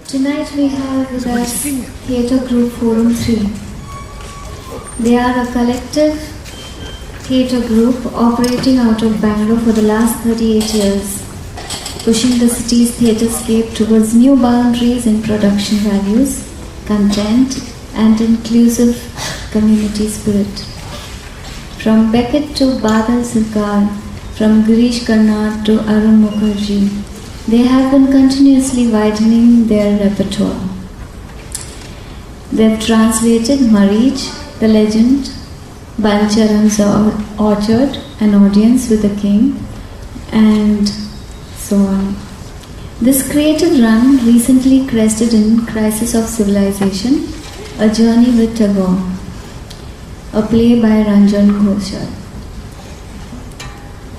Tonight we have with us Theatre Group Forum 3. They are a collective theatre group operating out of Bangalore for the last 38 years, pushing the city's theaterscape towards new boundaries in production values, content, and inclusive community spirit. From Beckett to Badal Sarkar, from Girish Karnad to Arun Mukherjee, they have been continuously widening their repertoire. They have translated Marich, The Legend, Bancharan's Orchard, An Audience with the King, and so on. This creative run recently crested in Crisis of Civilization, A Journey with Tagore, a play by Ranjon Ghoshal.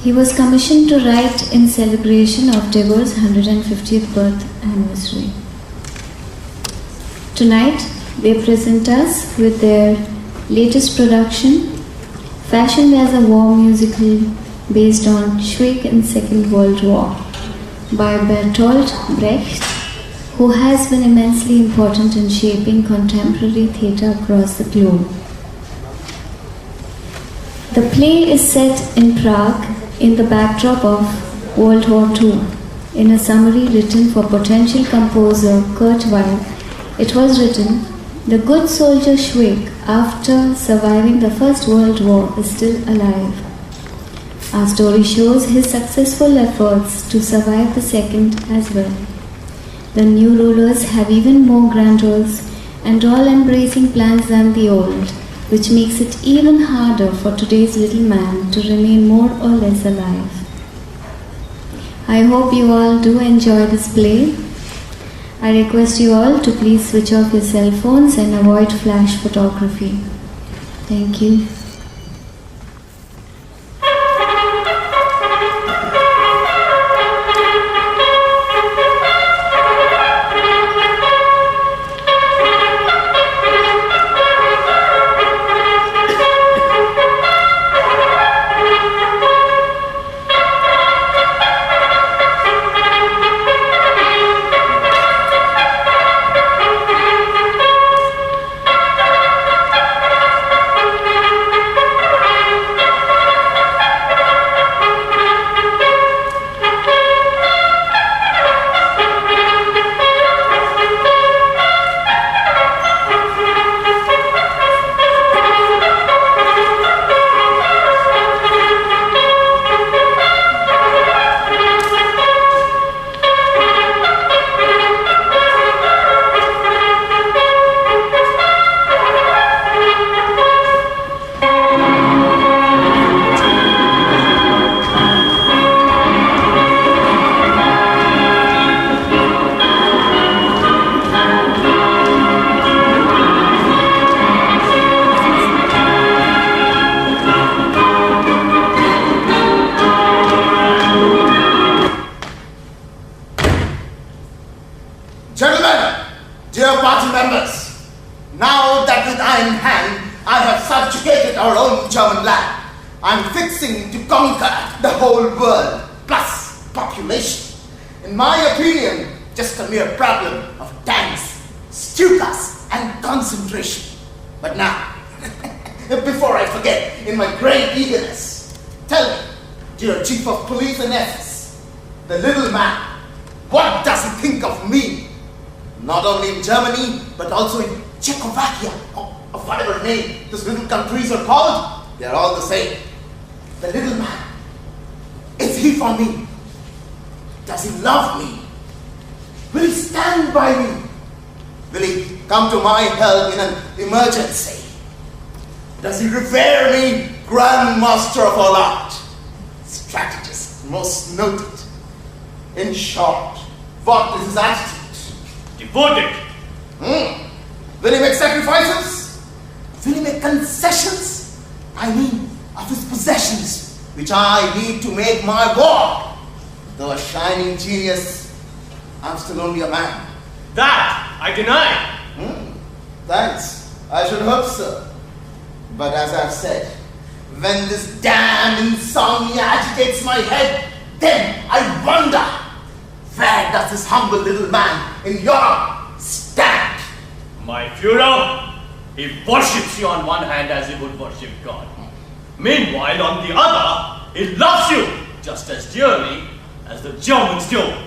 He was commissioned to write in celebration of Tagore's 150th birth anniversary. Tonight, they present us with their latest production, fashioned as a war musical based on Schweik in Second World War, by Bertolt Brechts, who has been immensely important in shaping contemporary theatre across the globe. The play is set in Prague in the backdrop of World War II. In a summary written for potential composer Kurt Weill, it was written, "The good soldier Schweik, after surviving the First World War, is still alive. Our story shows his successful efforts to survive the Second as well. The new rulers have even more grandiose and all-embracing plans than the old, which makes it even harder for today's little man to remain more or less alive." I hope you all do enjoy this play. I request you all to please switch off your cell phones and avoid flash photography. Thank you. Germany, but also in Czechoslovakia, or whatever name these little countries are called, they are all the same. The little man, is he for me? Does he love me? Will he stand by me? Will he come to my help in an emergency? Does he revere me, Grand Master of all art, strategist, most noted? In short, what is his attitude? Devoted. Will he make sacrifices? Will he make concessions? I mean, of his possessions, which I need to make my war. Though a shining genius, I'm still only a man. That I deny. Thanks. I should hope so. But as I've said, when this damn insomnia agitates my head, then I wonder, Where does this humble little man in Europe stand? My Führer, he worships you on one hand as he would worship God. Meanwhile, on the other, he loves you just as dearly as the Germans do.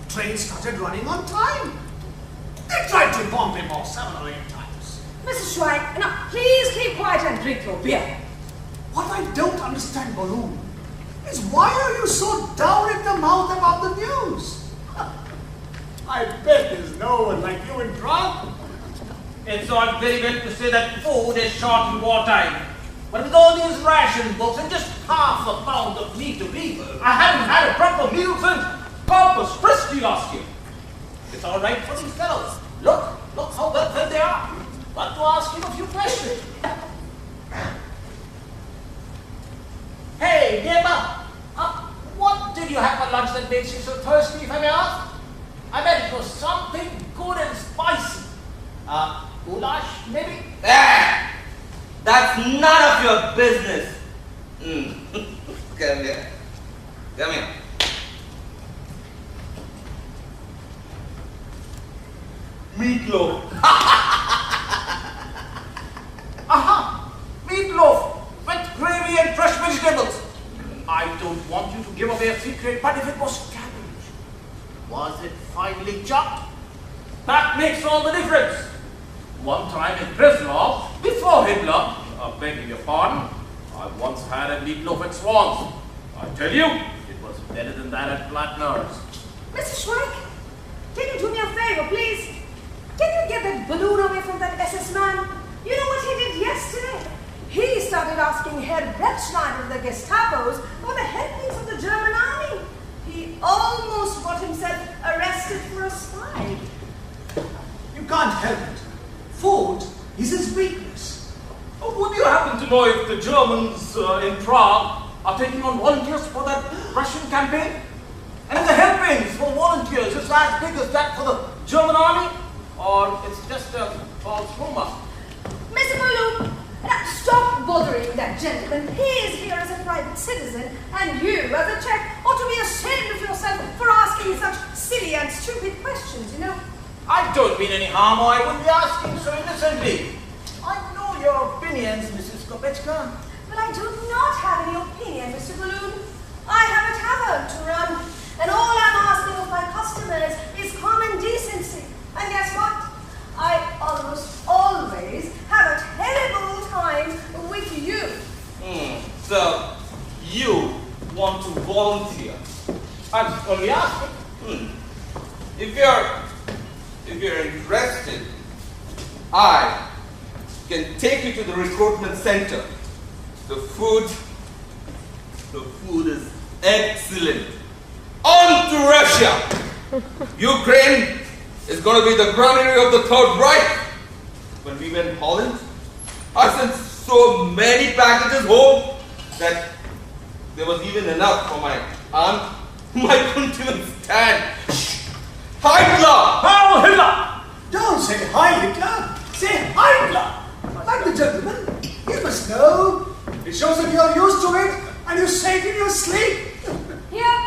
Trains started running on time. They tried to bomb him off 7 or 8 times. Mrs. Schweik, now please keep quiet and drink your beer. What I don't understand, Baloun, is why are you so down in the mouth about the news? I bet there's no one like you in Prague. It's all very well to say that food is short in wartime. But with all these ration books and just half a pound of meat a week, I haven't had a proper meal since Corpus Christi last year. It's all right for these fellows. Look how well fed they are. Want to ask him a few questions. Hey, neighbor, what did you have for lunch that makes you so thirsty, if I may ask? I bet it was something good and spicy. Goulash, maybe? That's none of your business. Come here. Come here. Meatloaf. Aha! Meatloaf with gravy and fresh vegetables. I don't want you to give away a secret, but if it was cabbage, was it finely chopped? That makes all the difference. One time in Presslau, before Hitler, begging your pardon, I once had a meatloaf at Swans. I tell you, it was better than that at Platner's. Mr. Schweik, can you do me a favor, please? Can you get that balloon away from that SS man? You know what he did yesterday? He started asking Herr Brettaschneider of the Gestapos about the headings of the German army. He almost got himself arrested for a spy. You can't help it. Food is his weakness. Would you happen to know if the Germans in Prague are taking on volunteers for that Russian campaign? And if the helpings for volunteers is as big as that for the German army? Or it's just a false rumor? Mr. Baloun, now stop bothering that gentleman. He is here as a private citizen, and you, as a Czech, ought to be ashamed of yourself for asking such silly and stupid questions, you know. I don't mean any harm, or I wouldn't be asking so innocently. I know your opinions, Mrs. Kopechka. But I do not have any opinion, Mr. Baloun. I have a tavern to run, and all I'm asking of my customers is common decency. And guess what? I almost always have a terrible time with you. So, you want to volunteer? I'm only asking. If you're interested, I can take you to the recruitment center. The food is excellent. On to Russia! Ukraine is going to be the granary of the Third Reich. When we went Holland, I sent so many packages home that there was even enough for my aunt, whom I couldn't even stand. Hitler! How Hitler! Don't say hi, Hitler. Say Hitler. Like the gentleman, you must know. It shows that you're used to it and you say it in your sleep. Here,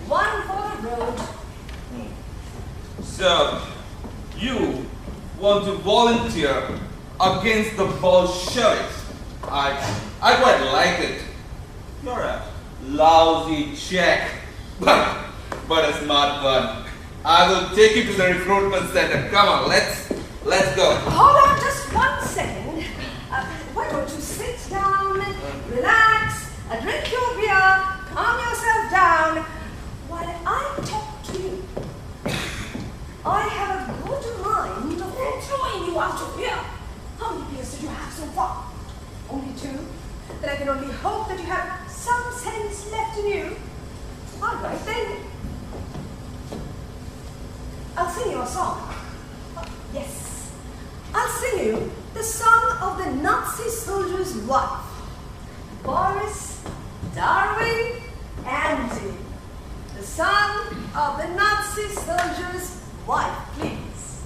one for the road. So, you want to volunteer against the Bolsheviks? I quite like it. You're a lousy Czech, but a smart one. I will take you to the recruitment center. Come on, let's go. Hold on just 1 second. Why don't you sit down, relax, drink your beer, calm yourself down while I talk to you. I have a good mind of throwing you out of here. How many beers did you have so far? Only 2? Then I can only hope that you have some sense left in you. All right then. I'll sing you a song. Yes. I'll sing you the song of the Nazi soldier's wife. Boris, Darwin, Andy. The song of the Nazi soldier's wife, please.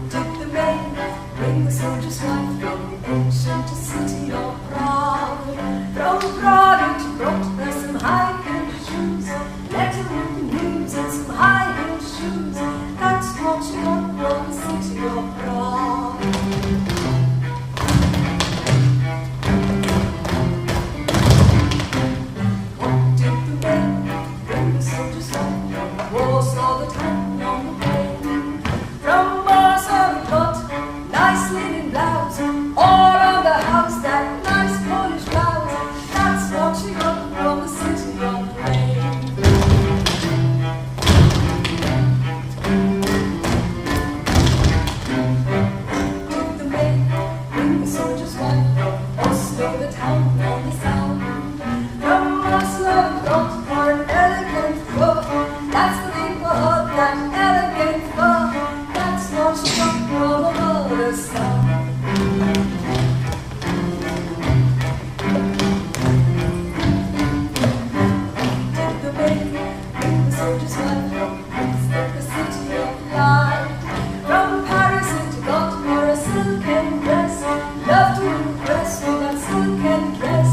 Take the maid, bring the soldier's wife from the ancient city of Prague. From Prague to brought her some high-heeled shoes. Let her read the news and some high-heeled shoes. That's what you got from the city of Prague. one from the city of light. From Paris it got her a silken dress. Love to impress with that silken dress.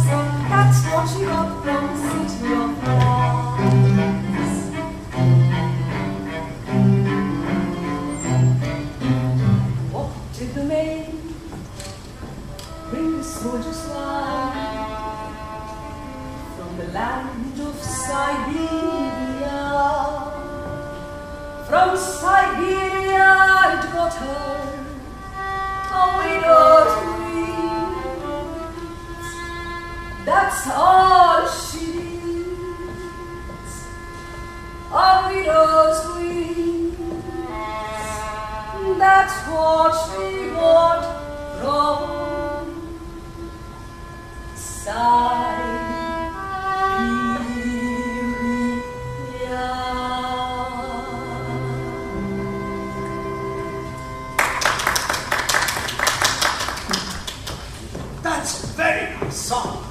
That's what she got from the city of lights. What did the maid bring the soldiers wine? From the land of Siberia. From Siberia it got her a widow's weeds. That's all she needs, a widow's weeds. That's what she got from Siberia. That's a very nice song.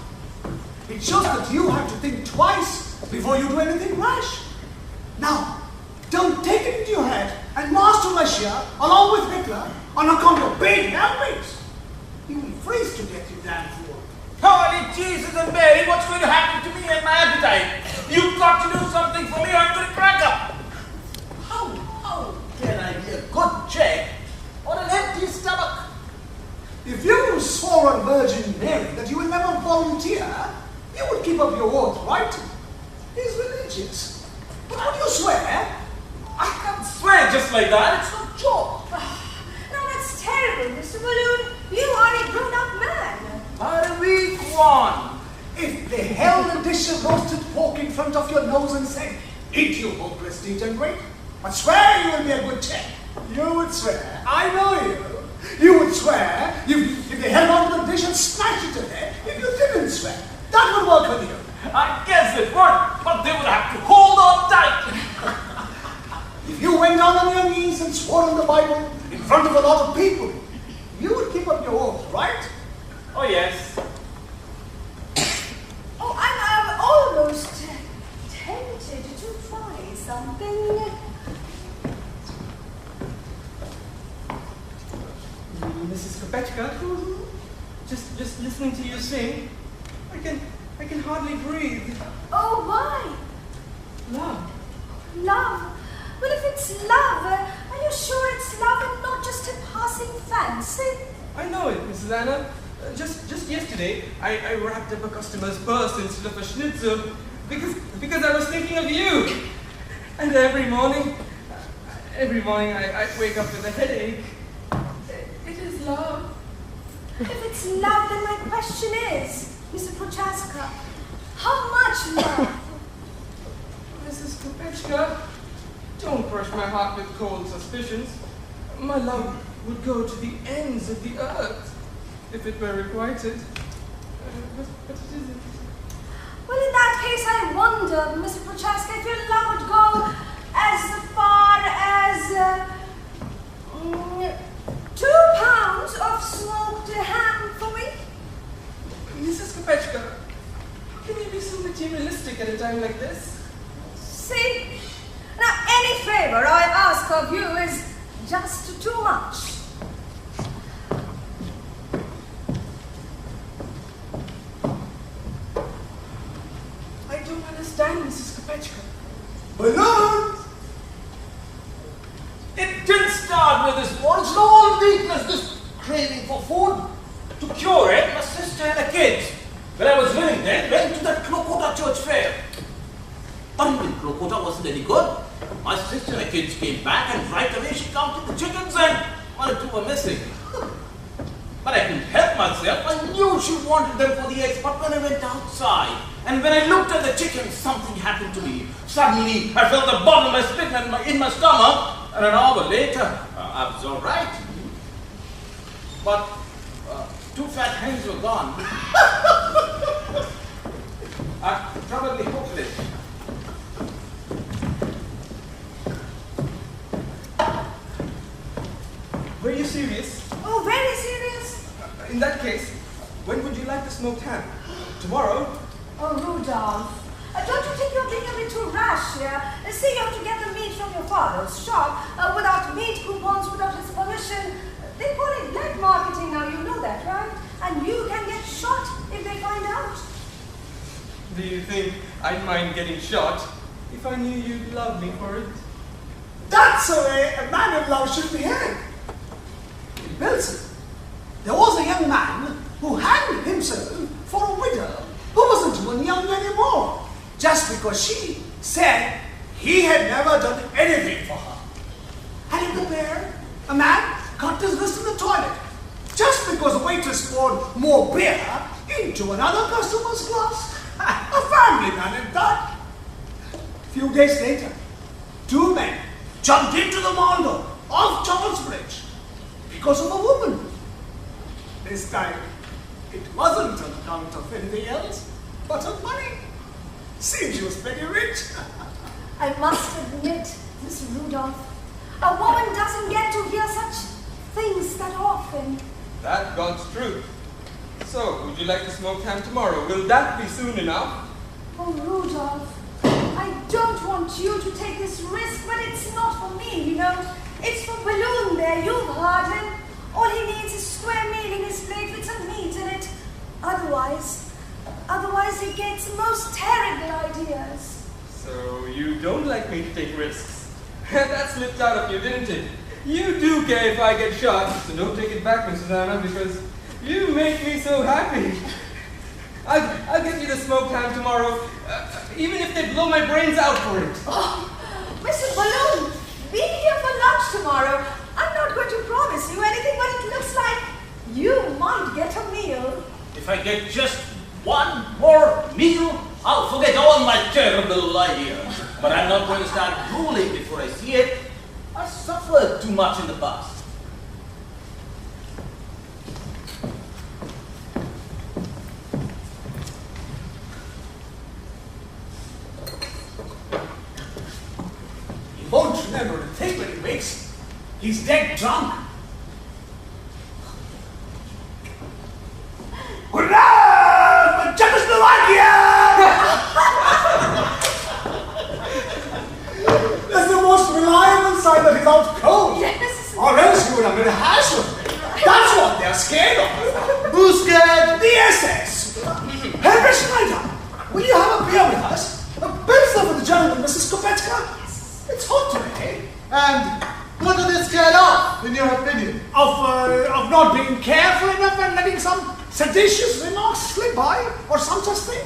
It shows that you have to think twice before you do anything rash. Now, don't take it into your head and march to Russia along with Hitler on account of big helmets. He will freeze to death, you damn fool. Holy Jesus and Mary, what's going to happen to me and my appetite? You've got to do something for me or I'm going to crack up. How can I be a good check on an empty stomach? If you swore on Virgin Mary that you will never volunteer, you would keep up your oath, right? He's religious. But would you swear? I can't swear just like that. It's no joke. Now that's terrible, Mr. Baloun. You are a grown-up man. But a weak one. If they held a dish of roasted pork in front of your nose and said, "Eat, you hopeless degenerate," but swear you will be a good check, you would swear. I know you. You would swear if they held on to the dish and smashed it to death if you didn't swear. That would work with you. I guess it would, but they would have to hold on tight. If you went down on your knees and swore on the Bible in front of a lot of people, you would keep up your oath, right? Oh, yes. Oh, I'm almost tempted to try something. Mrs. Kopechka, just listening to you sing, I can hardly breathe. Oh, why? Love. Love? Well, if it's love, are you sure it's love and not just a passing fancy? I know it, Mrs. Anna. Just yesterday, I wrapped up a customer's purse instead of a schnitzel because I was thinking of you. And every morning I wake up with a headache. It is love. If it's love, then my question is, Mr. Prochazka, how much love? Mrs. Kopechka, don't crush my heart with cold suspicions. My love would go to the ends of the earth if it were requited. But it isn't. Well, in that case, I wonder, Mr. Prochazka, if your love would go as far as 2 pounds of smoked ham for me? Mrs. Kopechka, how can you be so materialistic at a time like this? See? Now, any favor I ask of you is just too much. I don't understand, Mrs. Kopechka. Baloun! It didn't start with this one old weakness, this craving for food. To cure it, my sister and the kids, when I was living there, went to that Klokota church fair. But even Klokota wasn't any good. My sister and the kids came back and right away she counted the chickens and 1 or 2 were missing. But I couldn't help myself. I knew she wanted them for the eggs, but when I went outside and when I looked at the chickens, something happened to me. Suddenly, I felt the bottom of my spit in my stomach, and an hour later, I was all right. But 2 fat hens were gone. Probably hopeless. Were you serious? Oh, very serious? In that case, when would you like the smoked ham? Tomorrow? Oh, Rudolph, Don't you think you're being a bit too rash here? See, you have to get the meat from your father's shop without meat coupons, without his permission. They call it black marketing now, you know that, right? And you can get shot if they find out. Do you think I'd mind getting shot if I knew you'd love me for it? That's the way a man in love should behave. In Belsen, there was a young man who hanged himself for a widow who wasn't even young anymore, just because she said he had never done anything for her. And in the bear, a man cut his wrist in the toilet, just because a waitress poured more beer into another customer's glass. A family man at that. A few days later, two men jumped into the Mondo off Charles Bridge because of a woman. This time, it wasn't on account of anything else, but of money. Seems she was pretty rich. I must admit, Miss Rudolph, a woman doesn't get to hear such things that often. That God's truth. So, would you like to smoke ham tomorrow? Will that be soon enough? Oh, Rudolph, I don't want you to take this risk, but it's not for me, you know. It's for Baloun there, you've heard him. All he needs is square meal in his plate with some meat in it. Otherwise he gets most terrible ideas. So, you don't like me to take risks? That slipped out of you, didn't it? You do care if I get shot, so don't take it back, Mrs. Anna, because you make me so happy. I'll get you the smoked ham tomorrow, even if they blow my brains out for it. Oh, Mr. Baloun, be here for lunch tomorrow. I'm not going to promise you anything, but it looks like you might get a meal. If I get just one more meal, I'll forget all my terrible ideas. But I'm not going to start drooling before I see it. I suffered too much in the past. He won't remember a thing when he wakes. He's dead drunk. Hurrah! Czechoslovakia! That's the most reliable sign that he's out cold. Yes. Or else you would have been a hash of it. That's what they're scared of. Who's scared? The SS. Brettaschneider, will you have a beer with us? A pilsner for the gentleman, Mrs. Kopechka? It's hot today. And what are they scared of, in your opinion? Of not being careful enough and letting some seditious remarks slip by, or some such thing.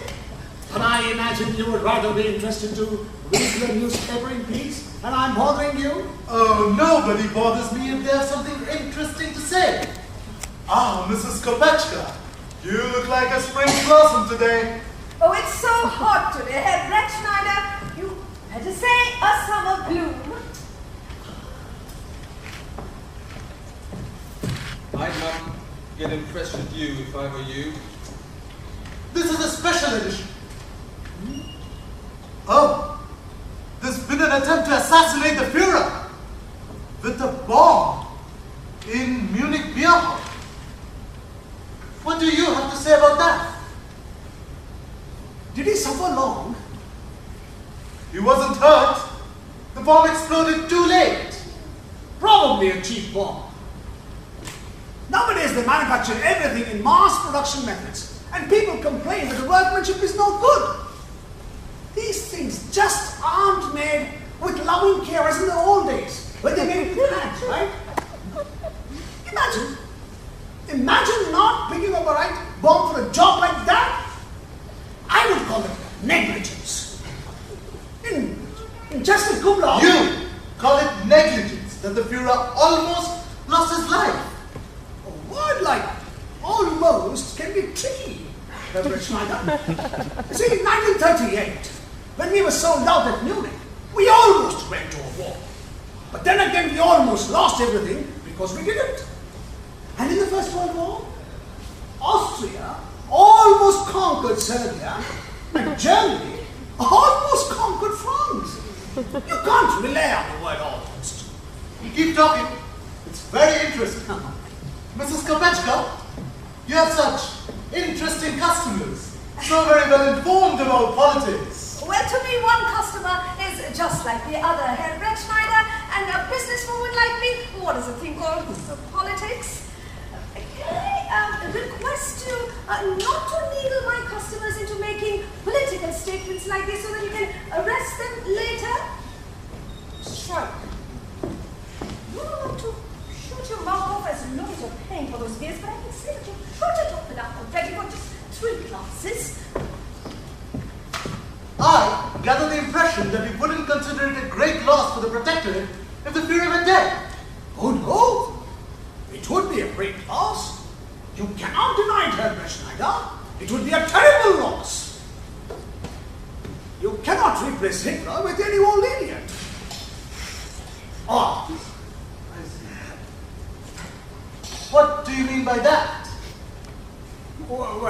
And I imagine you would rather be interested to read the newspaper in peace, and I'm bothering you. Oh, nobody bothers me if there's something interesting to say. Ah, Mrs. Kopechka, you look like a spring blossom today. Oh, it's so hot today, Herr Brettaschneider. You had to say a summer bloom. I'd not get impressed with you if I were you. This is a special edition. Oh, there's been an attempt to assassinate the Führer with a bomb in Munich beer hall. What do you have to say about that? Did he suffer long? He wasn't hurt. The bomb exploded too late. Probably a cheap bomb. Nowadays they manufacture everything in mass production methods, and people complain that the workmanship is no good. These things just aren't made with loving care as in the old days, when they made it with hands, right? Imagine not picking up a right bomb for a job like that. I would call it negligence. In just a good law. You call it negligence that the Führer almost lost his life. A word like almost can be tricky, Reverend Schneider. See, in 1938, when we were sold out at Munich, we almost went to a war. But then again, we almost lost everything because we didn't. And in the First World War, Austria almost conquered Serbia, and Germany almost conquered France. You can't rely on the word almost. You keep talking. It's very interesting. Mrs. Kopechka, you have such interesting customers. So very well informed about politics. Well, to me, one customer is just like the other, Herr Brettaschneider, and a businesswoman like me, what is the thing called? Politics? Can I request you not to needle my customers into making political statements like this so that you can arrest them later? Schweik, you don't want to shoot your mouth off as long as you're paying for those beers, but I can see that you've shot it up enough already for just 3 glasses. I gather the impression that you wouldn't consider it a great loss for the Protectorate if the Fuhrer were dead. Oh no! It would be a great loss. You cannot deny it, Herr Brettaschneider. It would be a terrible loss. You cannot replace Hitler with any old idiot. Ah. What do you mean by that? Well,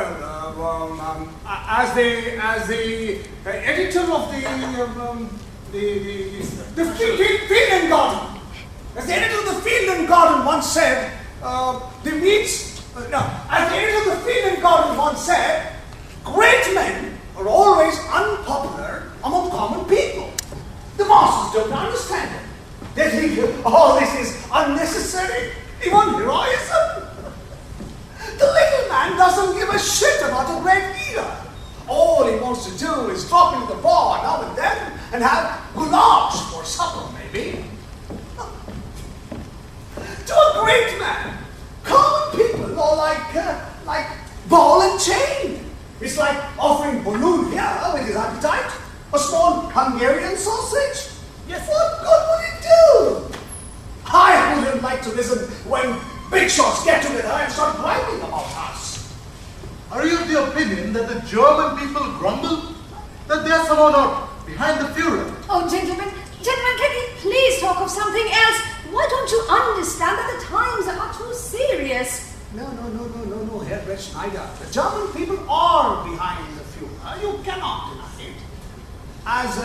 as the editor of the Field and Garden, as the editor of the Field and Garden once said, as the editor of the Field and Garden once said, great men are always unpopular among common people. The masses don't understand it. They think all this is unnecessary, even heroism. The little man doesn't give a shit about a great leader. All he wants to do is drop into the bar now and then and have goulash for supper, maybe. To a great man, common people are like ball and chain. It's like offering Baloun here with his appetite, a small Hungarian sausage. Yes. What good would it do? I wouldn't like to listen when big shots get together and start griping about us. Are you of the opinion that the German people grumble? That they are somehow not behind the Fuhrer? Oh, gentlemen, can we please talk of something else? Why don't you understand that the times are too serious? No, Herr Brettaschneider. The German people are behind the Fuhrer. You cannot deny it. As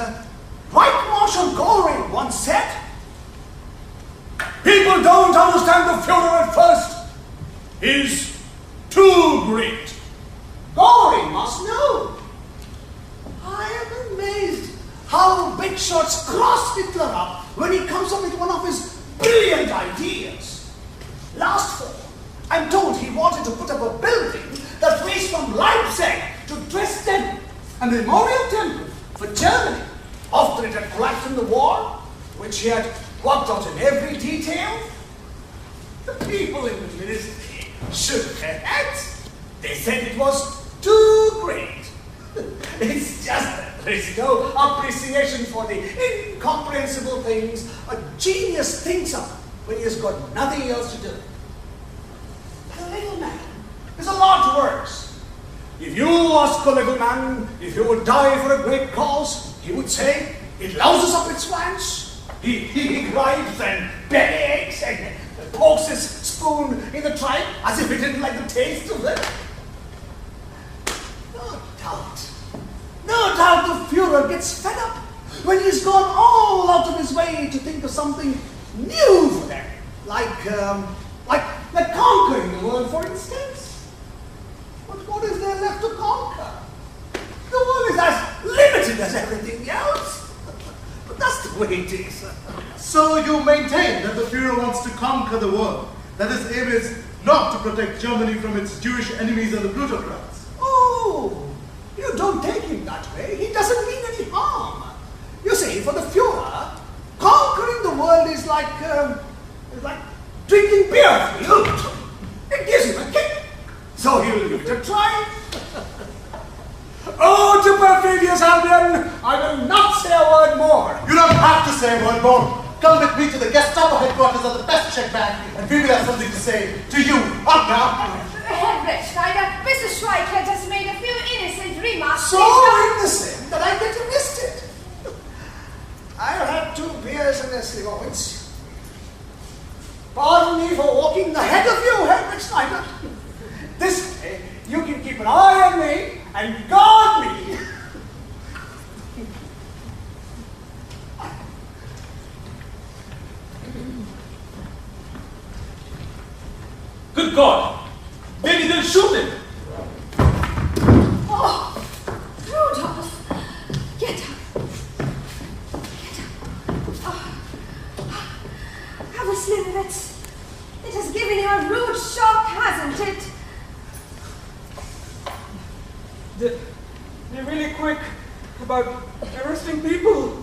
Right Marshal Goring once said, people don't understand the Fuhrer at first. He's too great. Goring must know. I am amazed how big shots cross Hitler up when he comes up with one of his brilliant ideas. Last fall, I'm told he wanted to put up a building that raced from Leipzig to Dresden, a memorial temple for Germany after it had collapsed in the war, which he had worked out in every detail. The people in the ministry shook their heads. They said it was too great. It's just that there is no appreciation for the incomprehensible things a genius thinks of when he has got nothing else to do. The little man is a lot worse. If you ask a little man if he would die for a great cause, he would say, it louses up its flanks. He gripes and begs and pokes his spoon in the tripe as if he didn't like the taste of it. No doubt the Fuhrer gets fed up when he's gone all out of his way to think of something new for them, like conquering the world, for instance. But what is there left to conquer? The world is as limited as everything else. But that's the way it is. So you maintain that the Fuhrer wants to conquer the world, that his aim is not to protect Germany from its Jewish enemies and the plutocrats? Oh, you don't take him that way. He doesn't mean any harm. You see, for the Fuhrer, conquering the world is like drinking beer for you. It gives him a kick, so he'll give it a try. Oh, to perfidious Albion, I will not say a word more. You don't have to say a word more. Come with me to the Gestapo headquarters of the Best Czech Bank, and we will have something to say to you. Up now. Herr Brettaschneider, Mr. Schweik had just made a few innocent remarks. So innocent that I get arrested. I've had 2 beers and a Slivovic. Pardon me for walking ahead of you, Herr Brettaschneider. This way, you can keep an eye on me and guard me. Good God! Maybe they'll shoot him! Oh, Rudolph, get Have a sniff of it. It has given you a rude shock, hasn't it? They're really quick about arresting people.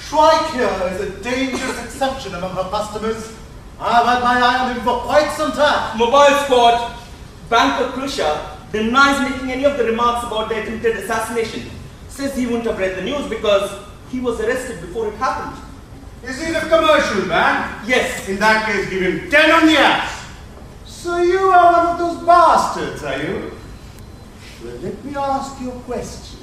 Schweik here is a dangerous exception among her customers. I've had my eye on him for quite some time. Mobile squad, banker Krusha denies making any of the remarks about the attempted assassination. Says he wouldn't have read the news because he was arrested before it happened. Is he the commercial man? Yes. In that case, give him 10 on the ass. So you are one of those bastards, are you? Well, let me ask you a question.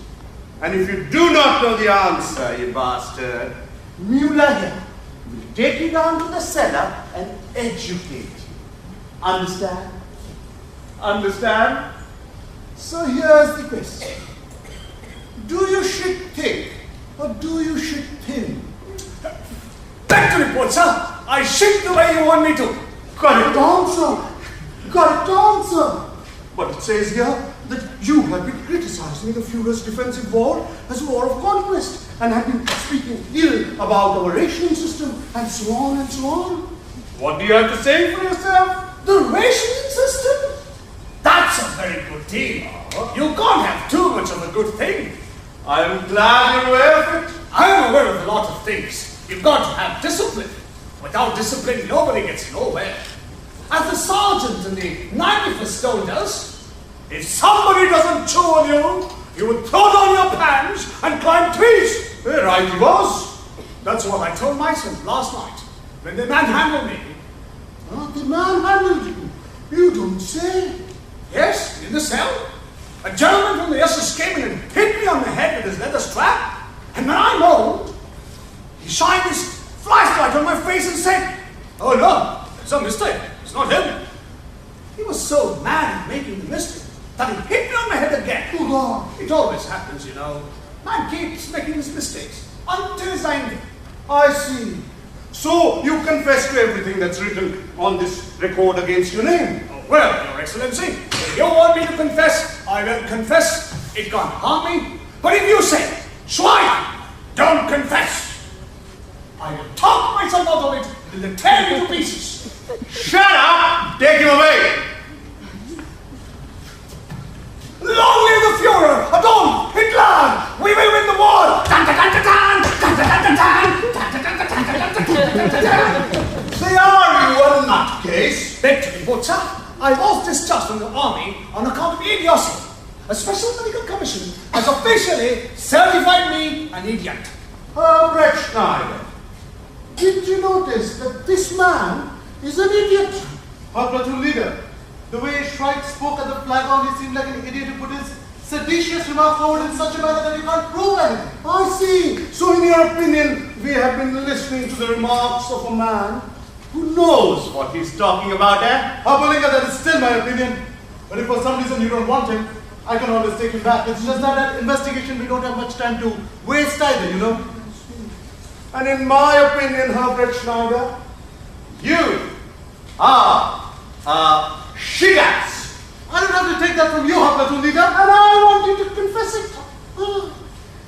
And if you do not know the answer, you bastard, Mueller here will take you down to the cellar and educate you. Understand? Understand? So here's the question. Do you shit thick or do you shit thin? Back to report, sir. I shit the way you want me to. Got it on, sir. Got it on, sir. But it says here that you have been criticizing the Führer's defensive war as a war of conquest and have been speaking ill about our rationing system and so on and so on. What do you have to say for yourself? The rationing system? That's a very good deal. You can't have too much of a good thing. I'm glad you're aware of it. I'm aware of a lot of things. You've got to have discipline. Without discipline, nobody gets nowhere. As the sergeant in the 91st told us, if somebody doesn't chew on you, you would throw down your pants and climb trees. Right he was. That's what I told myself last night when they manhandled me. Oh, they manhandled you? You don't say. Yes, in the cell. A gentleman from the SS came in and hit me on the head with his leather strap. And when I moaned, he shined his flashlight on my face and said, "Oh no, it's a mistake. It's not him." He was so mad at making the mistake that he hit me on my head again. Oh God. It always happens, you know. Man keeps making his mistakes until he's angry. I see. So you confess to everything that's written on this record against your name? Oh, well, Your Excellency, if you want me to confess, I will confess. It can't harm me. But if you say, Schweik, don't confess, I will talk myself out of it and then tear you to pieces. Shut up! Take him away! Long live the Führer! Adolf! Hitler! We will win the war! Say, are you a nutcase? Beg to be put, sir. I was discharged from the army on account of idiocy. A special medical commission has officially certified me an idiot. Brettaschneider, did you notice that this man is an idiot? Our platoon leader, the way Schweik spoke at the flag on, he seemed like an idiot who put his seditious remark forward in such a manner that he can't prove anything. I see. So in your opinion, we have been listening to the remarks of a man who knows what he's talking about, eh? Bullinger, that is still my opinion. But if for some reason you don't want him, I can always take him back. It's just that at investigation we don't have much time to waste either, you know. And in my opinion, Herr Brettaschneider, you are shit-ass. I don't have to take that from you, Herr Platoon Leader. And I want you to confess it.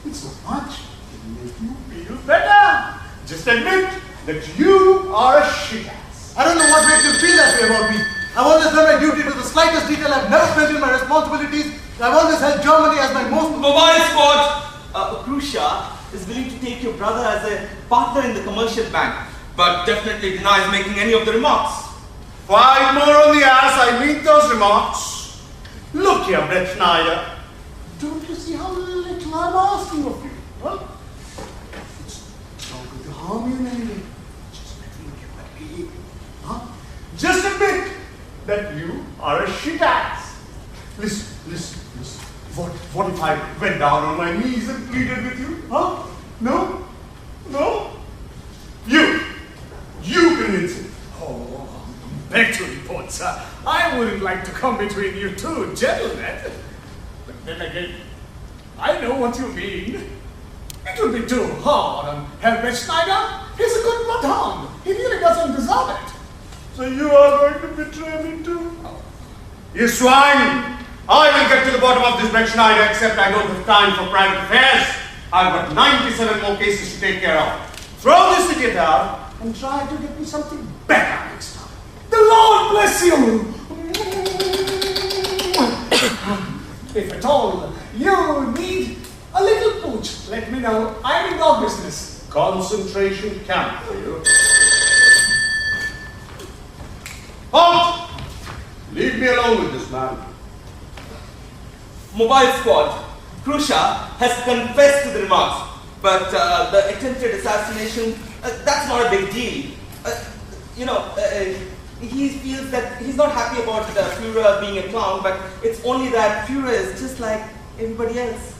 It's not much. It'll make you feel better. Just admit that you are a shit-ass. I don't know what makes you feel that way about me. I've always done my duty to the slightest detail. I've never questioned my responsibilities. I've always held Germany as my most... Mobile squad, Krusha is willing to take your brother as a partner in the commercial bank, but definitely denies making any of the remarks. 5 more on the ass, I meet those remarks. Look here, Brettaschneider. Don't you see how little I'm asking of you? Huh? It's not going to harm you in any way. Just let me get my behavior. Huh? Just admit that you are a shit ass. Listen. What if I went down on my knees and pleaded with you? Huh? No? You convince him. Oh, beg to report, sir. I wouldn't like to come between you two gentlemen. But then again, I know what you mean. It would be too hard on Herr Brettaschneider. He's a good bloodhound. He really doesn't deserve it. So you are going to betray me too? Oh. You swine! I will get to the bottom of this Brettaschneider, except I don't have time for private affairs. I've got 97 more cases to take care of. Throw this idiot out and try to get me something better next time. The Lord bless you! If at all you need a little pooch, let me know. I'm in dog business. Concentration camp for you. Halt! Leave me alone with this man. Mobile squad, Krusha has confessed to the remarks, but the attempted assassination, that's not a big deal. He feels that he's not happy about Führer being a clown, but it's only that Führer is just like everybody else.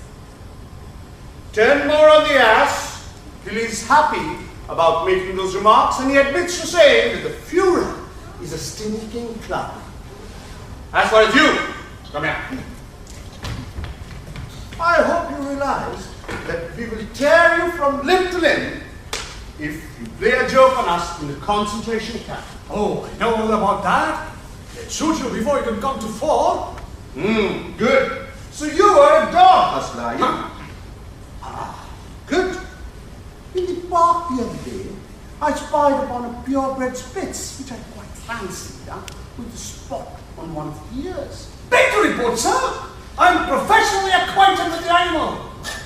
10 more on the ass till he's happy about making those remarks, and he admits to say that the Führer is a stinking clown. As far as you, come here. I hope you realize that we will tear you from limb to limb if you play a joke on us in the concentration camp. Oh, I know all about that. They'll shoot you before you can come to 4. Good. So you are a dog hustler, are you? Good. In the park the other day, I spied upon a purebred Spitz, which I quite fancied, with a spot on one of the ears. Beg to report, sir. I'm professionally acquainted with the animal.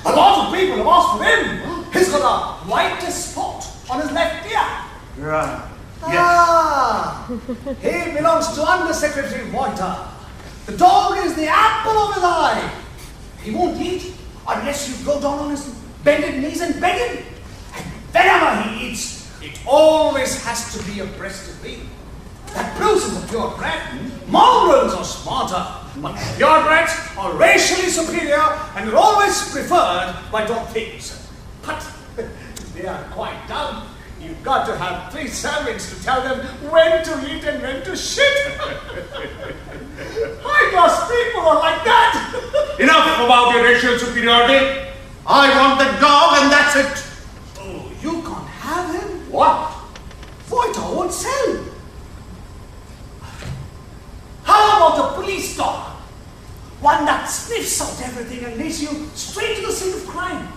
A lot of people have asked for him. He's got a whitest spot on his left ear. Right. Yes. He belongs to Under Secretary Whiter. The dog is the apple of his eye. He won't eat unless you go down on his bended knees and beg him. And whenever he eats, it always has to be a breasted beef. That proves he's a purebred. Mongrels are smarter, but purebreds are racially superior and are always preferred by dog thieves. But they are quite dumb. You've got to have 3 servants to tell them when to eat and when to shit. High-class people are like that. Enough about your racial superiority. I want the dog and that's it. Oh, you can't have him? What? Whiter won't sell. How about a police dog? One that sniffs out everything and leads you straight to the scene of crime.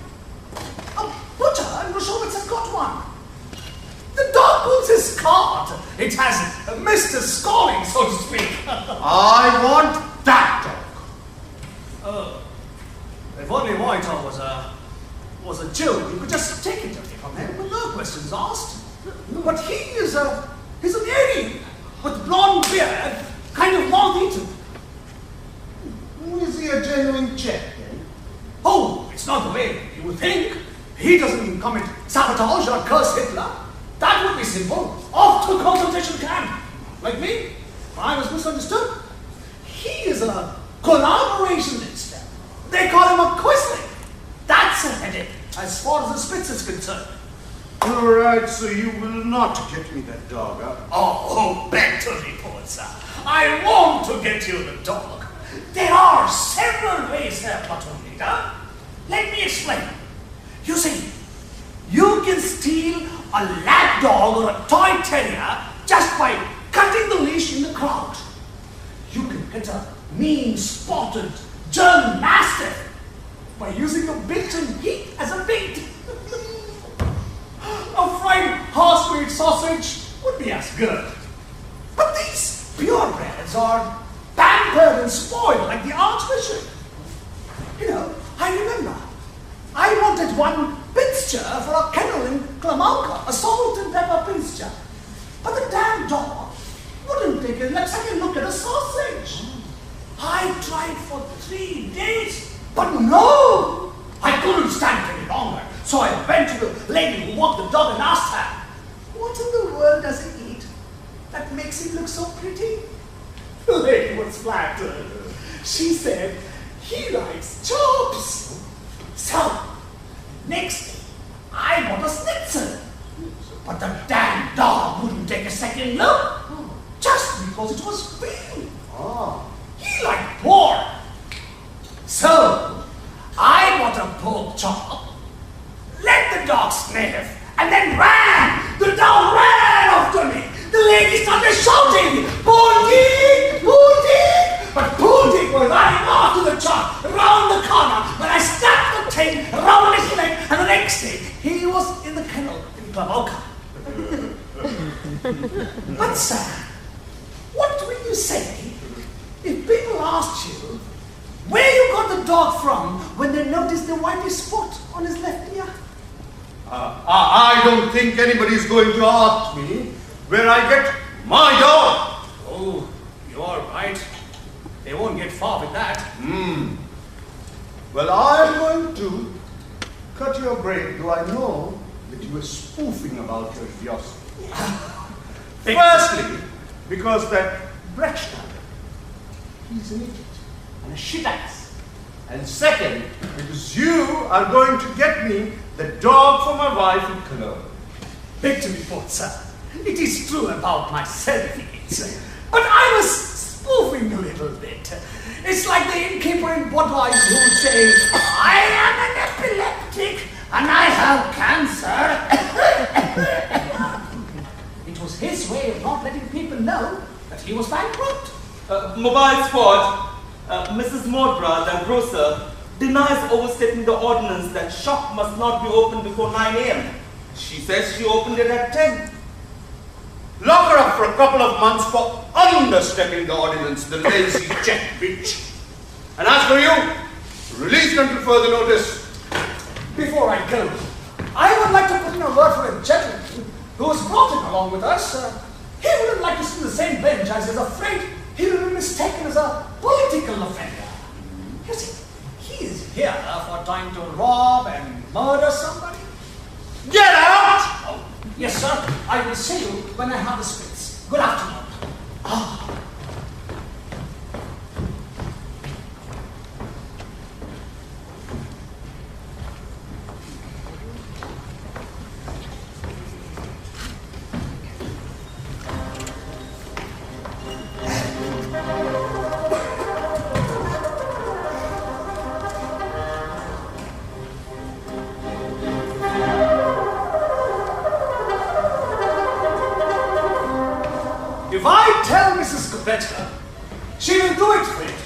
A butcher and Roshowitz has got one. The dog pulls his card. It has Mr. Scoring, so to speak. I want that dog. If only Whiter was a Jew, you could just take it from him with no questions asked. But he's an alien with blonde beard, kind of moth-eaten. Is he a genuine Czech then? Oh, it's not the way you would think. He doesn't commit sabotage or curse Hitler. That would be simple. Off to concentration camp. Like me, I was misunderstood. He is a collaborationist. They call him a Quisling. That's a headache as far as the Spitz is concerned. All right, so you will not get me that dog, huh? Oh, beg to report, sir. I want to get you the dog. There are several ways there, platoon leader. Let me explain. You see, you can steal a lap dog or a toy terrier just by cutting the leash in the crowd. You can get a mean-spotted German Mastiff by using a bitten heat as a bait. A fried horse-meat sausage would be as good. But these purebreds are pampered and spoiled like the Archbishop. You know, I remember, I sent one pincher for a kennel in Klamauka, a salt and pepper pincher. But the damn dog wouldn't take a second look at a sausage. I tried for 3 days, but no! I couldn't stand it any longer. So I went to the lady who walked the dog and asked her, what in the world does he eat that makes him look so pretty? The lady was flattered. She said, he likes chops. So, next day, I bought a schnitzel. But the damn dog wouldn't take a second look. Just because it was veal. He liked pork. So, I bought a pork chop, let the dog sniff, and then ran. The dog ran after me. The lady started shouting, Bull-Dick! Bull-Dick! But Bull-Dick was running after the chop, round the corner, when I snapped the thing round his leg, and the next day, he was in the kennel in Klamauka. But sir, what will you say if people asked you where you got the dog from when they noticed the whitish spot on his left ear? I don't think anybody's going to ask me where I get my dog. Oh, you're right. They won't get far with that. Well, I'm going to cut your break, though I know that you were spoofing about your curiosity. Firstly, because that Brettaschneider, he's an idiot and a shit ass. And second, because you are going to get me the dog for my wife in Cologne. Beg to be both, sir. It is true about my certificates, but I was spoofing a little bit. It's like the innkeeper in Budweiser who would say, I am an epileptic and I have cancer. It was his way of not letting people know that he was bankrupt. Mobile squad, Mrs. Modra, the grocer, denies overstepping the ordinance that shop must not be open before 9 a.m. She says she opened it at 10. Lock her up for a couple of months for understepping the ordinance, the lazy check bitch. And as for you, released until further notice. Before I go, I would like to put in a word for a gentleman who was brought in along with us. He wouldn't like to sit in the same bench as is afraid he will be mistaken as a political offender. You see, he is here for trying to rob and murder somebody. Get out! Oh, yes, sir. I will see you when I have the spits. Good afternoon. If I tell Mrs. Gobetta, she will do it for you.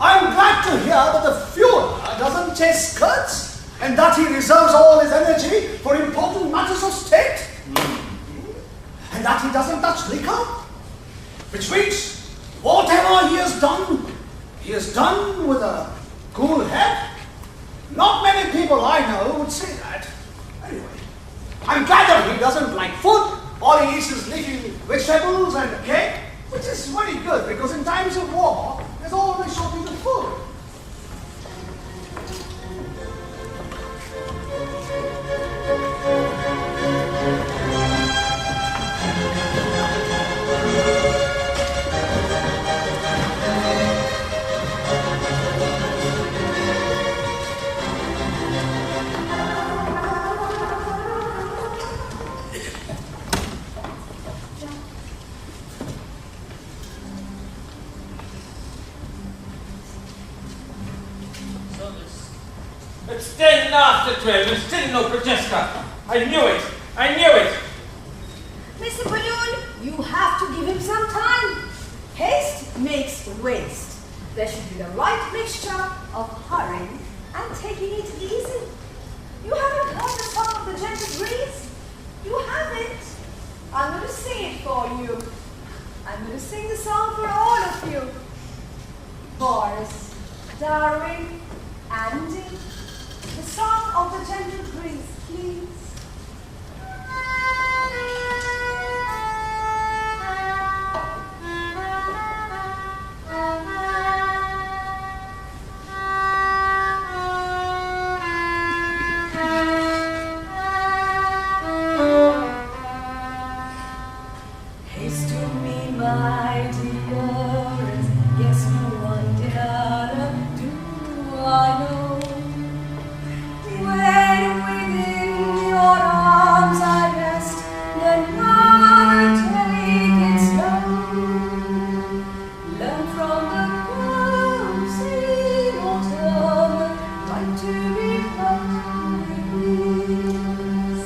I'm glad to hear that the Führer doesn't chase skirts and that he reserves all his energy for important matters of state. And that he doesn't touch liquor. Which means, whatever he has done with a cool head. Not many people I know would say that. Anyway, I'm glad that he doesn't like food. All he eats is leafy vegetables and a cake, which is very good because in times of war, there's always shortage of food. It's 10 after 12 and still no Prochazka. I knew it. I knew it. Mr. Baloun, you have to give him some time. Haste makes waste. There should be the right mixture of hurrying and taking it easy. You haven't heard the song of the gentle breeze? You haven't? I'm going to sing it for you. I'm going to sing the song for all of you. Boris, Darwin, Andy, the song of the I know. When within your arms I rest, then I take it slow. Learn from the clouds in autumn, right to be plucked with wings.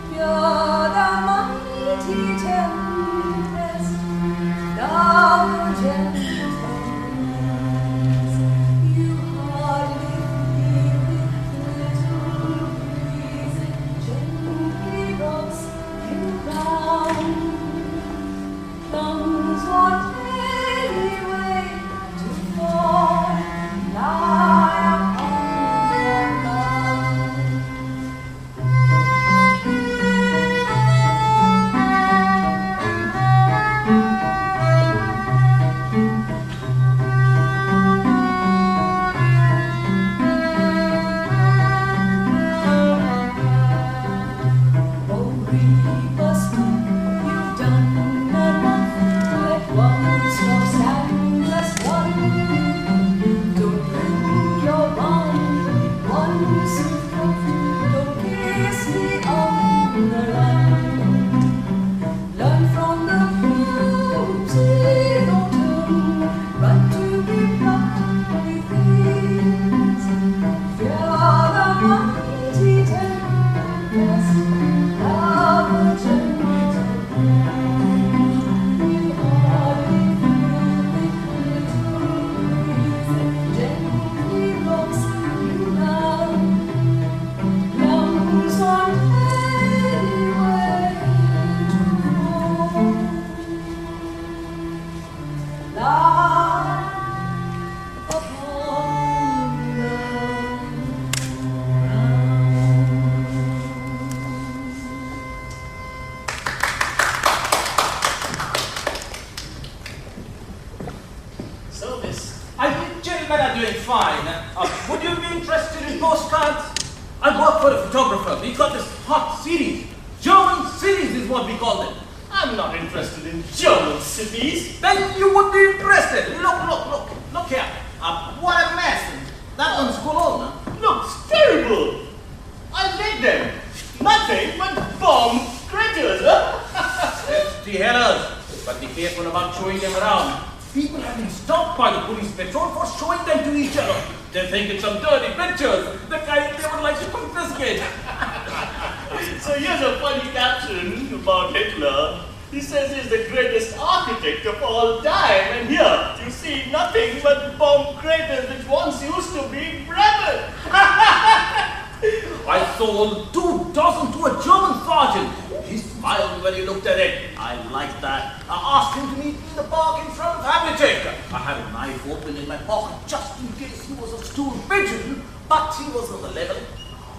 Pure the mighty tempest, thou gentle.